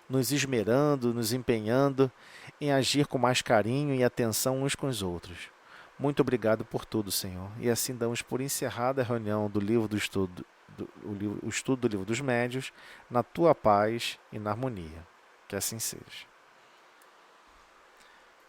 nos esmerando, nos empenhando em agir com mais carinho e atenção uns com os outros. Muito obrigado por tudo, Senhor. E assim damos por encerrada a reunião do livro do estudo, o estudo do livro dos médiuns, na tua paz e na harmonia. Que assim seja.